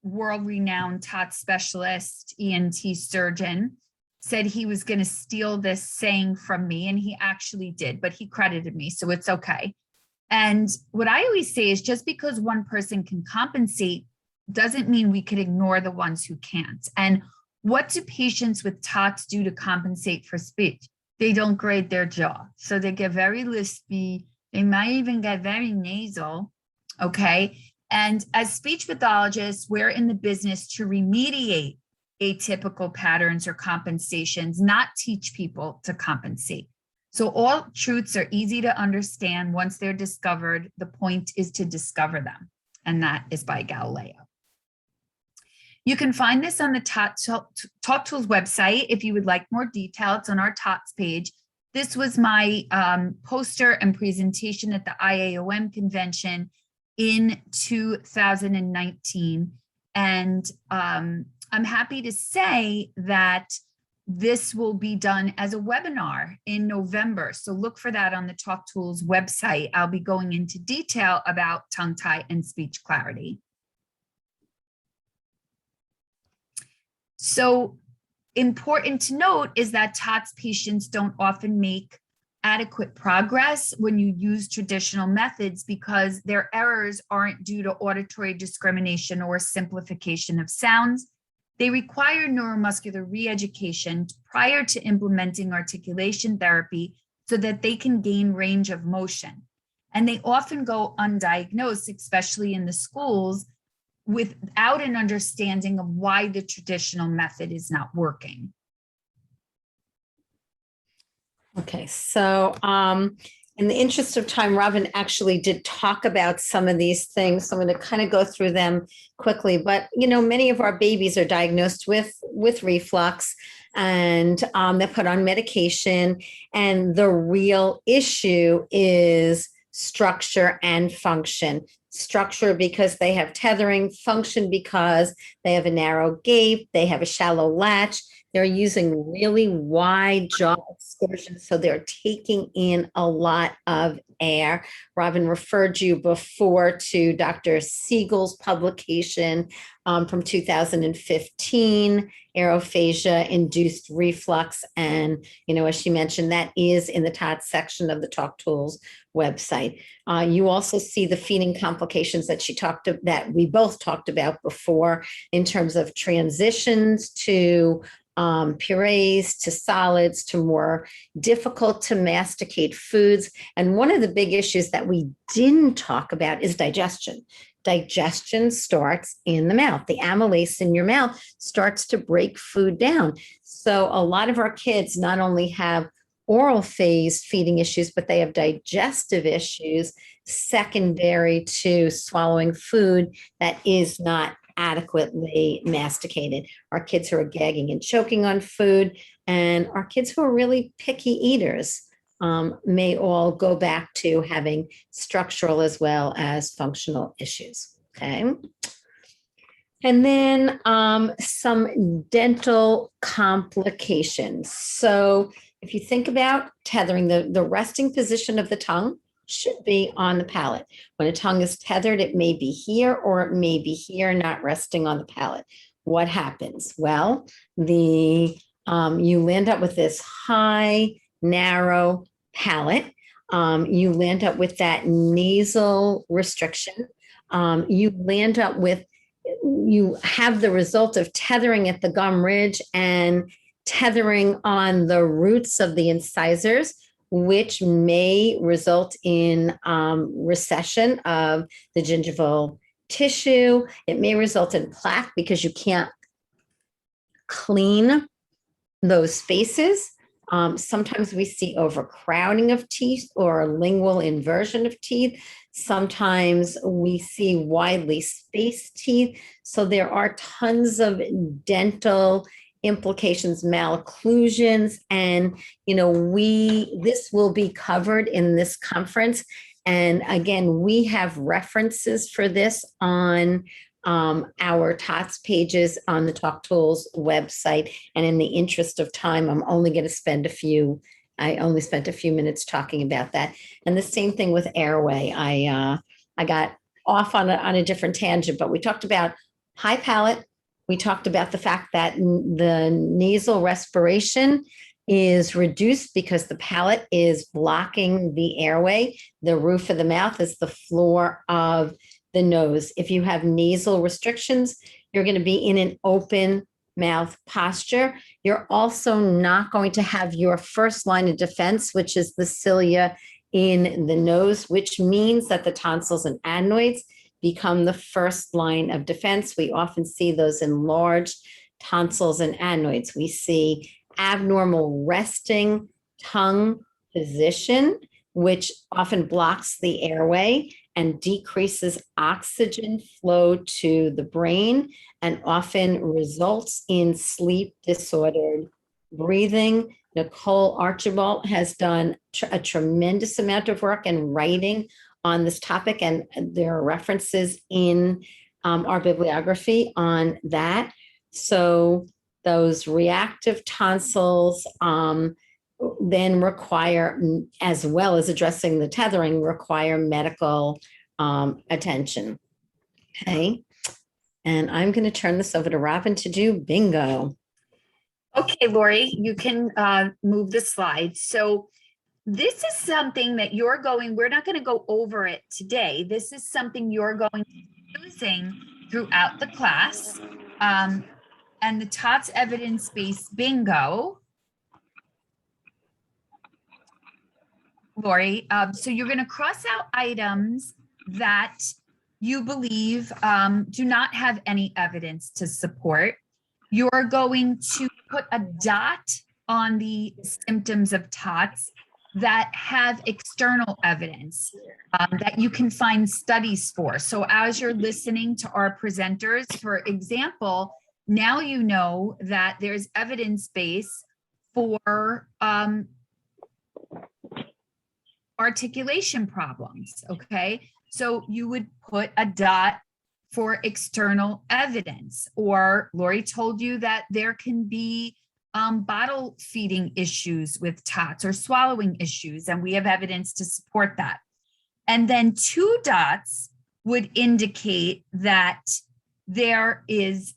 D: world-renowned TOTs specialist, ENT surgeon, said he was going to steal this saying from me, and he actually did, but he credited me, so it's okay. And what I always say is, just because one person can compensate doesn't mean we could ignore the ones who can't. And what do patients with TOTs do to compensate for speech? They don't grade their jaw. So they get very lispy. They might even get very nasal, okay? And as speech pathologists, we're in the business to remediate atypical patterns or compensations, not teach people to compensate. So all truths are easy to understand once they're discovered. The point is to discover them, and that is by Galileo. You can find this on the Talk Tools website if you would like more detail. It's on our TOTs page. This was my poster and presentation at the IAOM convention in 2019. And I'm happy to say that this will be done as a webinar in November. So look for that on the Talk Tools website. I'll be going into detail about tongue tie and speech clarity. So important to note is that TOTs patients don't often make adequate progress when you use traditional methods, because their errors aren't due to auditory discrimination or simplification of sounds. They require neuromuscular re-education prior to implementing articulation therapy so that they can gain range of motion. And they often go undiagnosed, especially in the schools, without an understanding of why the traditional method is not working.
B: Okay, so in the interest of time, Robin actually did talk about some of these things. So I'm going to kind of go through them quickly. But, you know, many of our babies are diagnosed with reflux, and they're put on medication. And the real issue is structure and function. Structure because they have tethering, function because they have a narrow gape, they have a shallow latch. They're using really wide jaw excursions, so they're taking in a lot of air. Robin referred you before to Dr. Siegel's publication from 2015, Aerophagia-induced reflux. And, you know, as she mentioned, that is in the TOTs section of the Talk Tools website. You also see the feeding complications that that we both talked about before, in terms of transitions to purees, to solids, to more difficult to masticate foods. And one of the big issues that we didn't talk about is digestion. Digestion starts in the mouth. The amylase in your mouth starts to break food down. So a lot of our kids not only have oral phase feeding issues, but they have digestive issues secondary to swallowing food that is not adequately masticated. Our kids who are gagging and choking on food, and our kids who are really picky eaters may all go back to having structural as well as functional issues. Okay. And then some dental complications. So if you think about tethering, the resting position of the tongue should be on the palate. When a tongue is tethered, it may be here or it may be here, not resting on the palate. What happens? Well, you land up with this high, narrow palate. You land up with that nasal restriction. You land up with you have the result of tethering at the gum ridge and tethering on the roots of the incisors, which may result in recession of the gingival tissue. It may result in plaque because you can't clean those spaces. Sometimes we see overcrowding of teeth or lingual inversion of teeth. Sometimes we see widely spaced teeth. So there are tons of dental implications, malocclusions, and this will be covered in this conference. And again, we have references for this on our TOTs pages on the Talk Tools website. And in the interest of time, I'm only going to spend I only spent a few minutes talking about that. And the same thing with airway. I got off on a different tangent, but we talked about high palate. We talked about the fact that the nasal respiration is reduced because the palate is blocking the airway. The roof of the mouth is the floor of the nose. If you have nasal restrictions, you're going to be in an open mouth posture. You're also not going to have your first line of defense, which is the cilia in the nose, which means that the tonsils and adenoids become the first line of defense. We often see those enlarged tonsils and adenoids. We see abnormal resting tongue position, which often blocks the airway and decreases oxygen flow to the brain and often results in sleep disordered breathing. Nicole Archibald has done a tremendous amount of work and writing on this topic, and there are references in our bibliography on that. So those reactive tonsils then require, as well as addressing the tethering, require medical attention. Okay. And I'm going to turn this over to Robin to do bingo.
D: Okay, Lori, you can move the slide. So this is something that we're not going to go over it today. This is something you're going to be using throughout the class. And the TOTS evidence-based bingo, Lori, so you're going to cross out items that you believe do not have any evidence to support. You're going to put a dot on the symptoms of TOTS that have external evidence that you can find studies for. So as you're listening to our presenters, for example, now you know that there's evidence base for articulation problems, okay? So you would put a dot for external evidence, or Lori told you that there can be bottle feeding issues with TOTs or swallowing issues, and we have evidence to support that. And then 2 dots would indicate that there is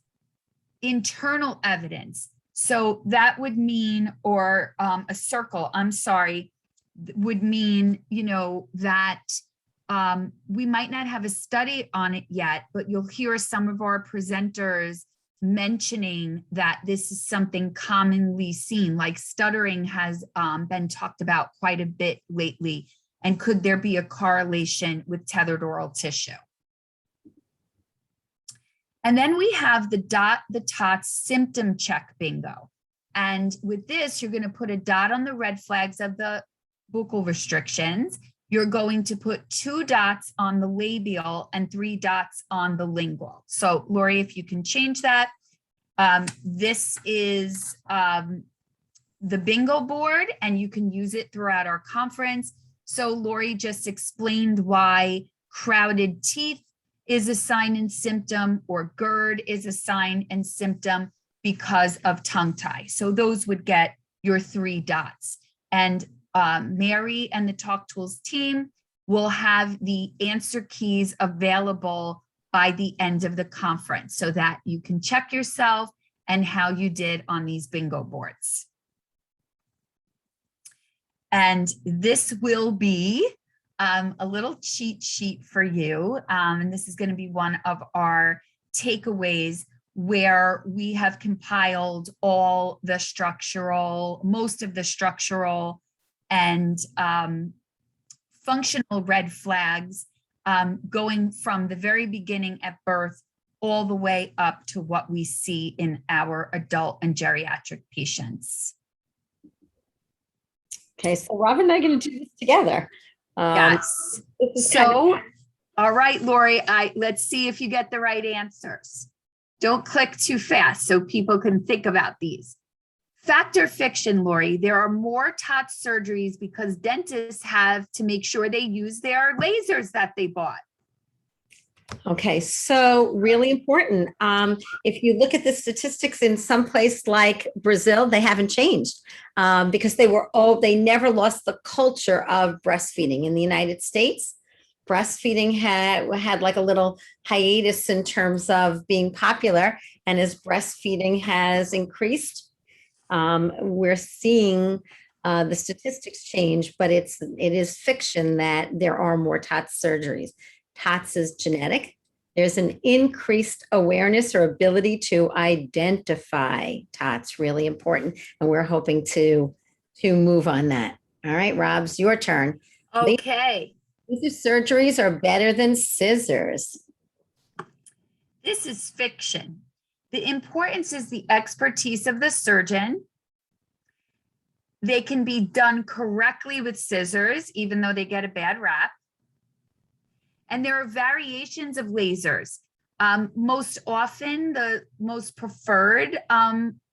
D: internal evidence. So that would mean, or a circle, I'm sorry, would mean, that we might not have a study on it yet, but you'll hear some of our presenters mentioning that this is something commonly seen, like stuttering has been talked about quite a bit lately. And could there be a correlation with tethered oral tissue? And then we have the TOTS symptom check bingo. And with this, you're going to put a dot on the red flags of the buccal restrictions. You're going to put 2 dots on the labial and 3 dots on the lingual. So Lori, if you can change that. This is the bingo board, and you can use it throughout our conference. So Lori just explained why crowded teeth is a sign and symptom, or GERD is a sign and symptom because of tongue tie. So those would get your 3 dots. And Mary and the Talk Tools team will have the answer keys available by the end of the conference so that you can check yourself and how you did on these bingo boards. And this will be a little cheat sheet for you. And this is going to be one of our takeaways where we have compiled all the most of the structural and functional red flags, going from the very beginning at birth all the way up to what we see in our adult and geriatric patients.
B: Okay, so Robin and I are going to do this together.
D: Yes.
B: This is kind of-
D: So, all right, Lori, let's see if you get the right answers. Don't click too fast so people can think about these. Fact or fiction, Lori, there are more TOTS surgeries because dentists have to make sure they use their lasers that they bought.
B: Okay, so really important. If you look at the statistics in some place like Brazil, they haven't changed because they never lost the culture of breastfeeding. In the United States, breastfeeding had like a little hiatus in terms of being popular, and as breastfeeding has increased, we're seeing the statistics change, but it is fiction that there are more TOTS surgeries. TOTS is genetic. There's an increased awareness or ability to identify TOTS, really important. And we're hoping to move on that. All right, Rob's your turn.
D: Okay.
B: These surgeries are better than scissors.
D: This is fiction. The importance is the expertise of the surgeon. They can be done correctly with scissors, even though they get a bad rap. And there are variations of lasers. Most often, the most preferred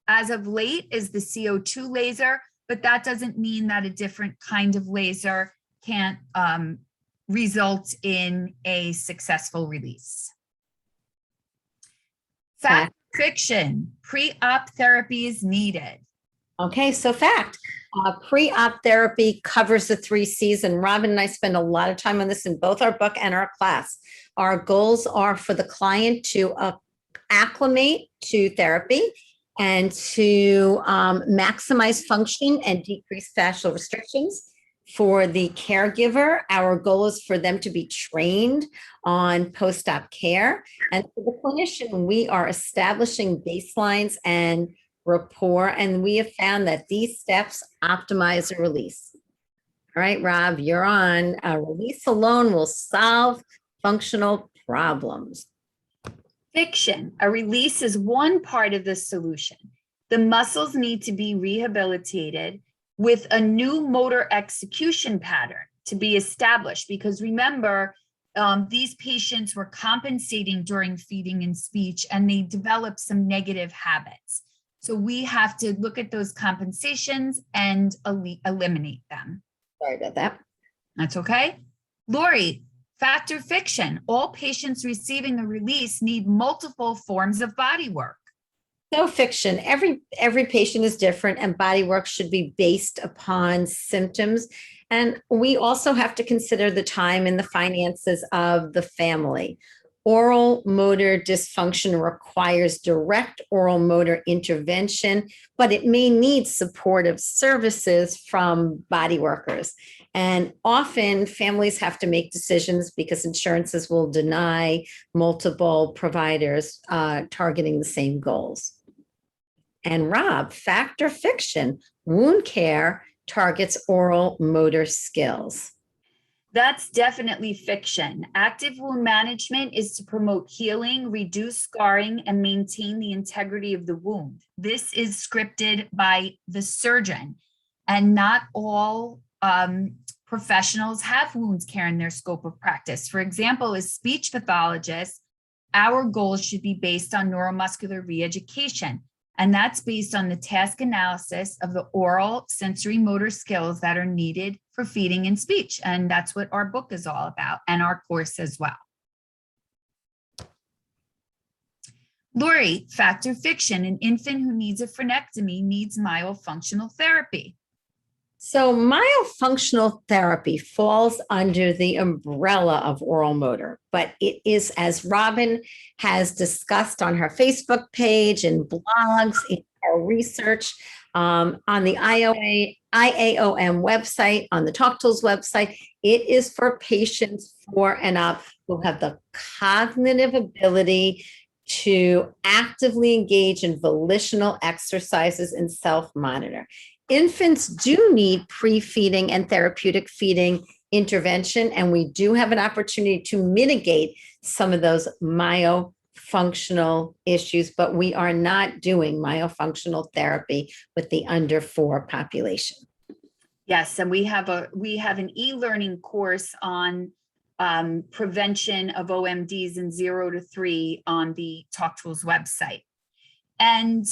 D: as of late is the CO2 laser, but that doesn't mean that a different kind of laser can't result in a successful release. Fact, fiction, pre-op therapy is needed.
B: Okay, so fact. Pre-op therapy covers the 3 C's, and Robin and I spend a lot of time on this in both our book and our class. Our goals are for the client to acclimate to therapy and to maximize function and decrease fascial restrictions. For the caregiver, our goal is for them to be trained on post-op care. And for the clinician, we are establishing baselines and rapport, and we have found that these steps optimize a release. All right, Rob, you're on. A release alone will solve functional problems.
D: Fiction, a release is one part of the solution. The muscles need to be rehabilitated with a new motor execution pattern to be established, because remember, these patients were compensating during feeding and speech, and they developed some negative habits. So we have to look at those compensations and eliminate them.
B: Sorry about that.
D: That's okay. Lori, fact or fiction, all patients receiving a release need multiple forms of body work.
B: So fiction. Every patient is different, and body work should be based upon symptoms. And we also have to consider the time and the finances of the family. Oral motor dysfunction requires direct oral motor intervention, but it may need supportive services from body workers. And often families have to make decisions because insurances will deny multiple providers targeting the same goals. And Rob, fact or fiction, wound care targets oral motor skills.
D: That's definitely fiction. Active wound management is to promote healing, reduce scarring, and maintain the integrity of the wound. This is scripted by the surgeon, and not all professionals have wounds care in their scope of practice. For example, as speech pathologists, our goals should be based on neuromuscular reeducation. And that's based on the task analysis of the oral sensory motor skills that are needed for feeding and speech. And that's what our book is all about, and our course as well. Lori, fact or fiction, an infant who needs a frenectomy needs myofunctional therapy.
B: So myofunctional therapy falls under the umbrella of oral motor, but it is, as Robin has discussed on her Facebook page and blogs, in our research, on the IAOM website, on the TalkTools website, it is for patients 4 and up who have the cognitive ability to actively engage in volitional exercises and self-monitor. Infants do need pre-feeding and therapeutic feeding intervention, and we do have an opportunity to mitigate some of those myofunctional issues, but we are not doing myofunctional therapy with the under 4 population.
D: Yes, and we have an e-learning course on prevention of OMDs in 0 to 3 on the Talk Tools website. And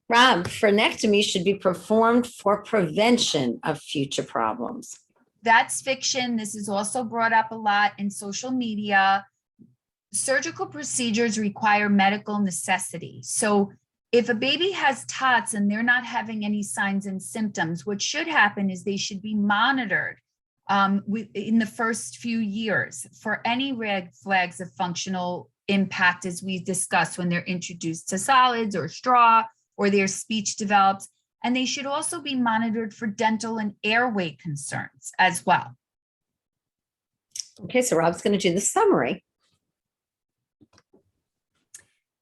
B: Rob, frenectomy should be performed for prevention of future problems.
D: that's fiction. This is also brought up a lot in social media. Surgical procedures require medical necessity. So if a baby has TOTs and they're not having any signs and symptoms, what should happen is they should be monitored in the first few years for any red flags of functional impact, as we discussed, when they're introduced to solids or straw or their speech develops. And they should also be monitored for dental and airway concerns as well.
B: Okay, so Rob's going to do the summary.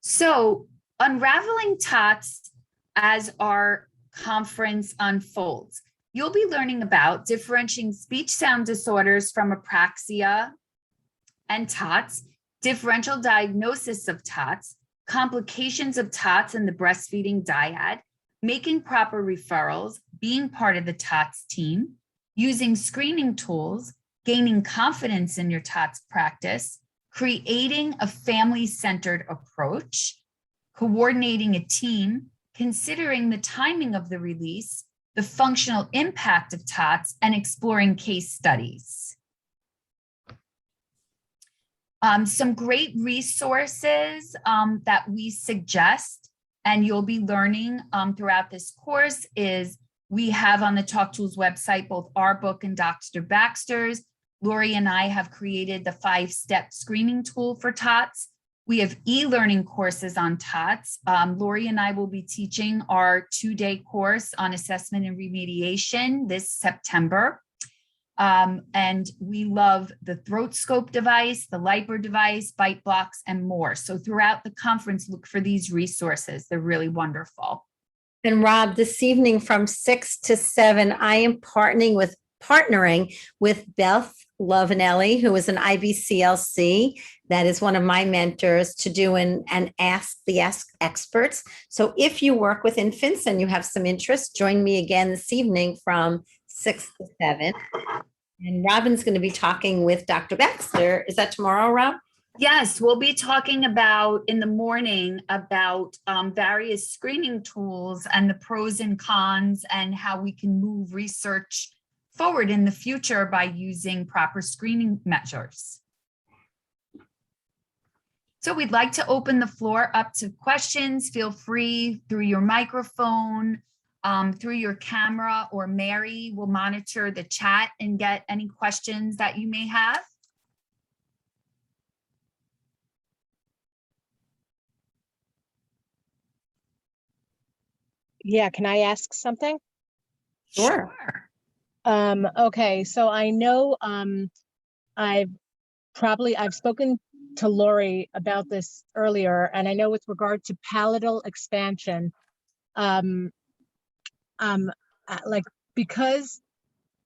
D: So unraveling TOTs as our conference unfolds. You'll be learning about differentiating speech sound disorders from apraxia and TOTs, differential diagnosis of TOTs, complications of TOTs and the breastfeeding dyad, making proper referrals, being part of the TOTs team, using screening tools, gaining confidence in your TOTs practice, creating a family-centered approach, coordinating a team, considering the timing of the release, the functional impact of TOTs, and exploring case studies. Some great resources that we suggest, and you'll be learning throughout this course, is we have on the Talk Tools website both our book and Dr. Baxter's. Lori and I have created the 5-step screening tool for TOTs. We have e-learning courses on TOTs. Lori and I will be teaching our 2-day course on assessment and remediation this September. And we love the throat scope device, the LIPR device, bite blocks, and more. So throughout the conference, look for these resources. They're really wonderful.
B: And Rob, this evening from 6 to 7, I am partnering with Beth Lovinelli, who is an IBCLC. That is one of my mentors, to do an Ask the Experts. So if you work with infants and you have some interest, join me again this evening from 6 to 7. And Robin's going to be talking with Dr. Baxter. Is that tomorrow, Rob?
D: Yes, we'll be talking about in the morning about various screening tools and the pros and cons and how we can move research forward in the future by using proper screening measures. So we'd like to open the floor up to questions. Feel free through your microphone, through your camera, or Mary will monitor the chat and get any questions that you may have.
F: Yeah, can I ask something?
B: Sure.
F: Okay, so I know I've spoken to Lori about this earlier, and I know with regard to palatal expansion, like, because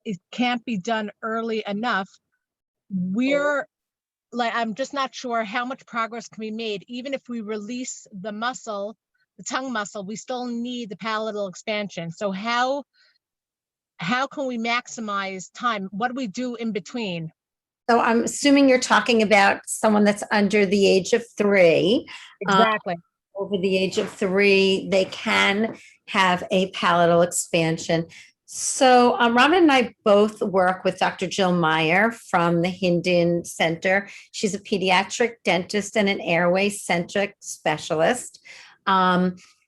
F: it can't be done early enough, I'm just not sure how much progress can be made. Even if we release the muscle, the tongue muscle, we still need the palatal expansion. So how can we maximize time? What do we do in between?
B: So I'm assuming you're talking about someone that's under the age of 3.
F: Exactly.
B: Over the age of 3, they can have a palatal expansion. So Robin and I both work with Dr. Jill Meyer from the Hindon Center. She's a pediatric dentist and an airway-centric specialist.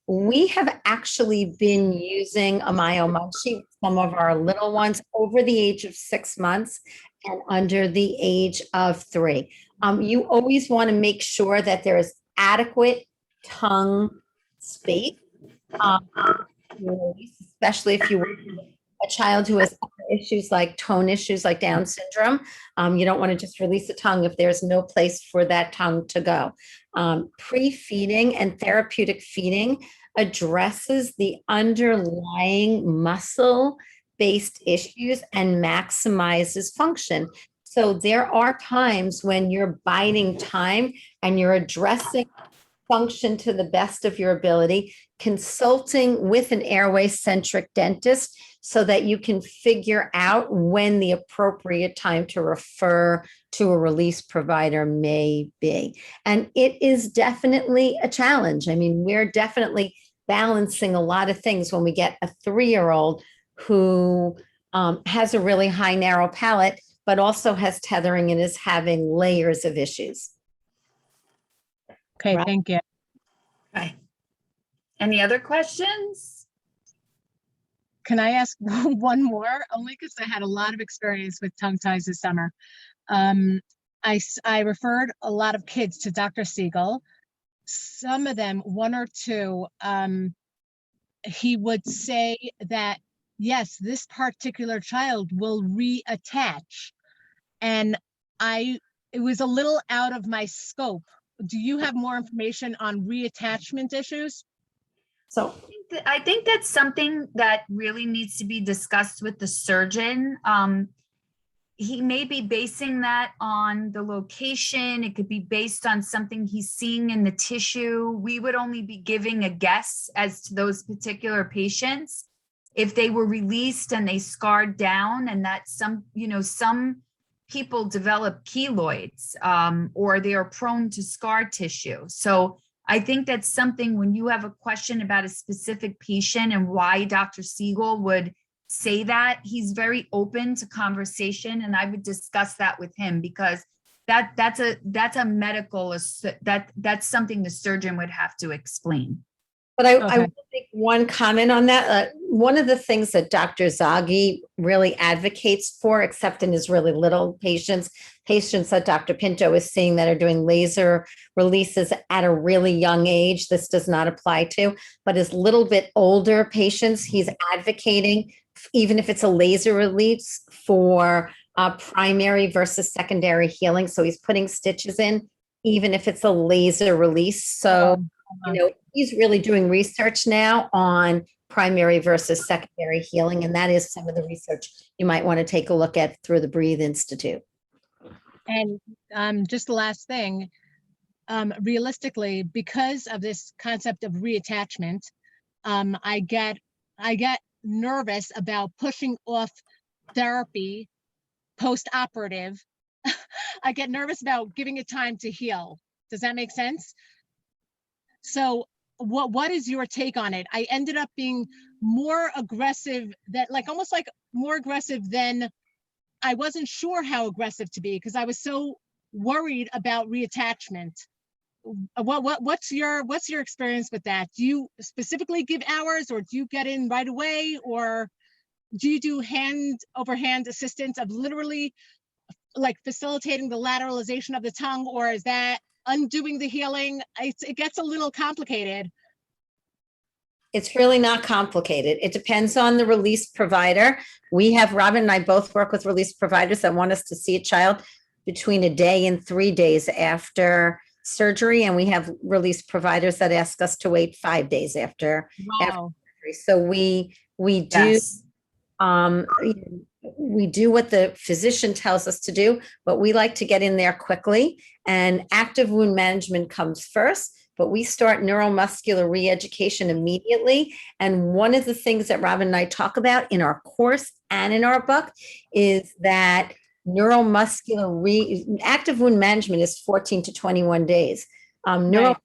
B: We have actually been using a myomunchie with some of our little ones over the age of 6 months and under the age of 3. You always want to make sure that there is adequate tongue space, especially if you work with a child who has issues like tone issues like Down syndrome. You don't want to just release the tongue if there's no place for that tongue to go. Pre-feeding and therapeutic feeding addresses the underlying muscle-based issues and maximizes function. So there are times when you're biding time and you're addressing function to the best of your ability, consulting with an airway-centric dentist so that you can figure out when the appropriate time to refer to a release provider may be. And it is definitely a challenge. I mean, we're definitely balancing a lot of things when we get a 3-year-old who has a really high narrow palate, but also has tethering and is having layers of issues.
F: Okay,
B: Right.
F: thank you.
D: Okay. Any other questions?
F: Can I ask one more? Only because I had a lot of experience with tongue ties this summer. I referred a lot of kids to Dr. Siegel. Some of them, one or two, he would say that, yes, this particular child will reattach. And it was a little out of my scope. Do you have more information on reattachment issues?
B: So
D: I think that's something that really needs to be discussed with the surgeon. He may be basing that on the location. It could be based on something he's seeing in the tissue. We would only be giving a guess as to those particular patients. If they were released and they scarred down, and that some people develop keloids, or they are prone to scar tissue. So I think that's something when you have a question about a specific patient and why Dr. Siegel would say that, he's very open to conversation, and I would discuss that with him, because that's a medical, that's something the surgeon would have to explain.
B: But I
F: Okay.
B: will make one comment on that. One of the things that Dr. Zaghi really advocates for, except in his really little patients that Dr. Pinto is seeing that are doing laser releases at a really young age, this does not apply to, but his little bit older patients, he's advocating, even if it's a laser release, for primary versus secondary healing. So he's putting stitches in, even if it's a laser release. So, he's really doing research now on primary versus secondary healing. And that is some of the research you might want to take a look at through the Breathe Institute.
F: And just the last thing, realistically, because of this concept of reattachment, I get nervous about pushing off therapy post-operative. I get nervous about giving it time to heal. Does that make sense? So what is your take on it? I ended up being more aggressive, almost like more aggressive than I wasn't sure how aggressive to be, because I was so worried about reattachment. What's your experience with that? Do you specifically give hours, or do you get in right away, or do you do hand over hand assistance of literally like facilitating the lateralization of the tongue, or is that undoing the healing? It gets a little complicated.
B: It's really not complicated. It depends on the release provider. Robin and I both work with release providers that want us to see a child between a day and 3 days after surgery. And we have release providers that ask us to wait 5 days after
F: Wow.
B: surgery. So we do,
D: Yes.
B: we do what the physician tells us to do, but we like to get in there quickly, and active wound management comes first. But we start neuromuscular re-education immediately. And one of the things that Robin and I talk about in our course and in our book is that active wound management is 14 to 21 days. Neuromuscular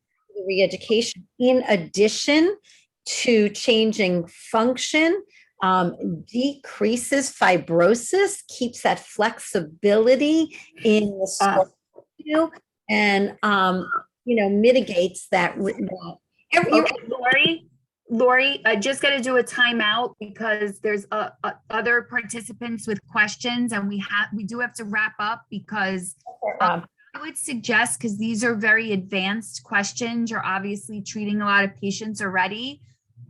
B: re-education, in addition to changing function, decreases fibrosis, keeps that flexibility in the scar tissue, and mitigates that.
D: Okay, Lori, I just got to do a timeout because there's other participants with questions, and we do have to wrap up, because I would suggest, because these are very advanced questions, you're obviously treating a lot of patients already.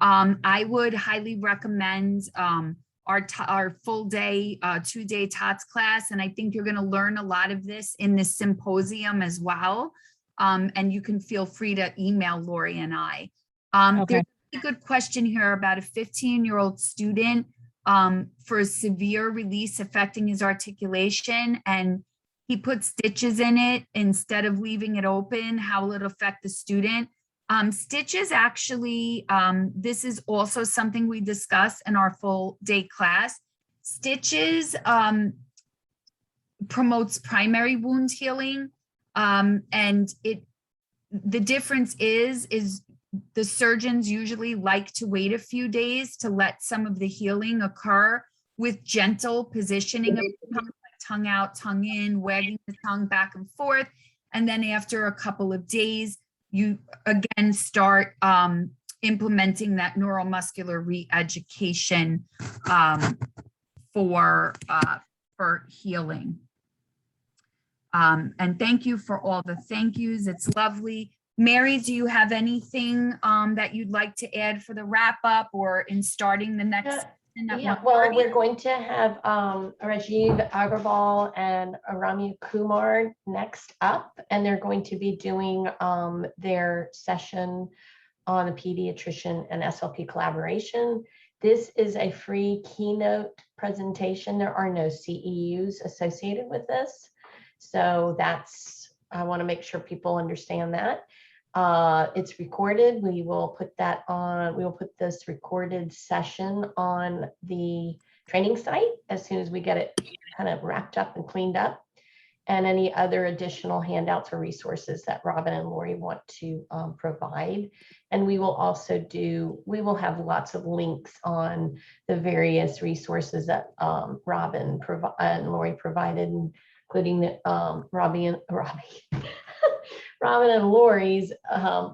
D: I would highly recommend our full day, 2-day TOTs class. And I think you're going to learn a lot of this in this symposium as well. And you can feel free to email Lori and I.
F: Okay.
D: There's a good question here about a 15-year-old student for a severe release affecting his articulation, and he put stitches in it instead of leaving it open. How will it affect the student? Stitches actually, this is also something we discuss in our full day class. Stitches promotes primary wound healing. And the difference is the surgeons usually like to wait a few days to let some of the healing occur with gentle positioning of the tongue, like tongue out, tongue in, wagging the tongue back and forth. And then after a couple of days, you again start implementing that neuromuscular re-education for healing. And thank you for all the thank yous. It's lovely. Mary, do you have anything that you'd like to add for the wrap up or in starting the next?
C: Yeah, well, we're going to have Rajiv Agrawal and Ramya Kumar next up, and they're going to be doing their session on the pediatrician and SLP collaboration. This is a free keynote presentation. There are no CEUs associated with this. So I want to make sure people understand that. It's recorded. We will put that on, we will put this recorded session on the training site as soon as we get it kind of wrapped up and cleaned up. And any other additional handouts or resources that Robin and Lori want to provide. And we will also we will have lots of links on the various resources that Robin and Lori provided, including the Robin and Lori's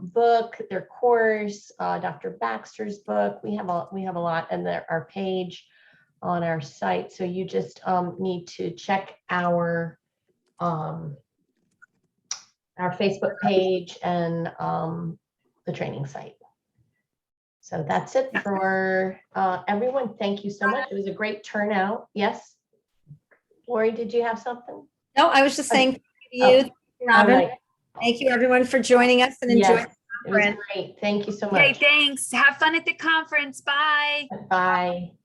C: book, their course, Dr. Baxter's book. We have a lot in our page on our site. So you just need to check our Facebook page and the training site. So that's it for everyone. Thank you so much. It was a great turnout. Yes. Lori, did you have something?
B: No, I was just saying thank you, Robin.
C: All right.
B: Thank you everyone for joining us and enjoy.
C: Yes, it was great. Thank you so much.
D: Okay, thanks. Have fun at the conference. Bye.
C: Bye.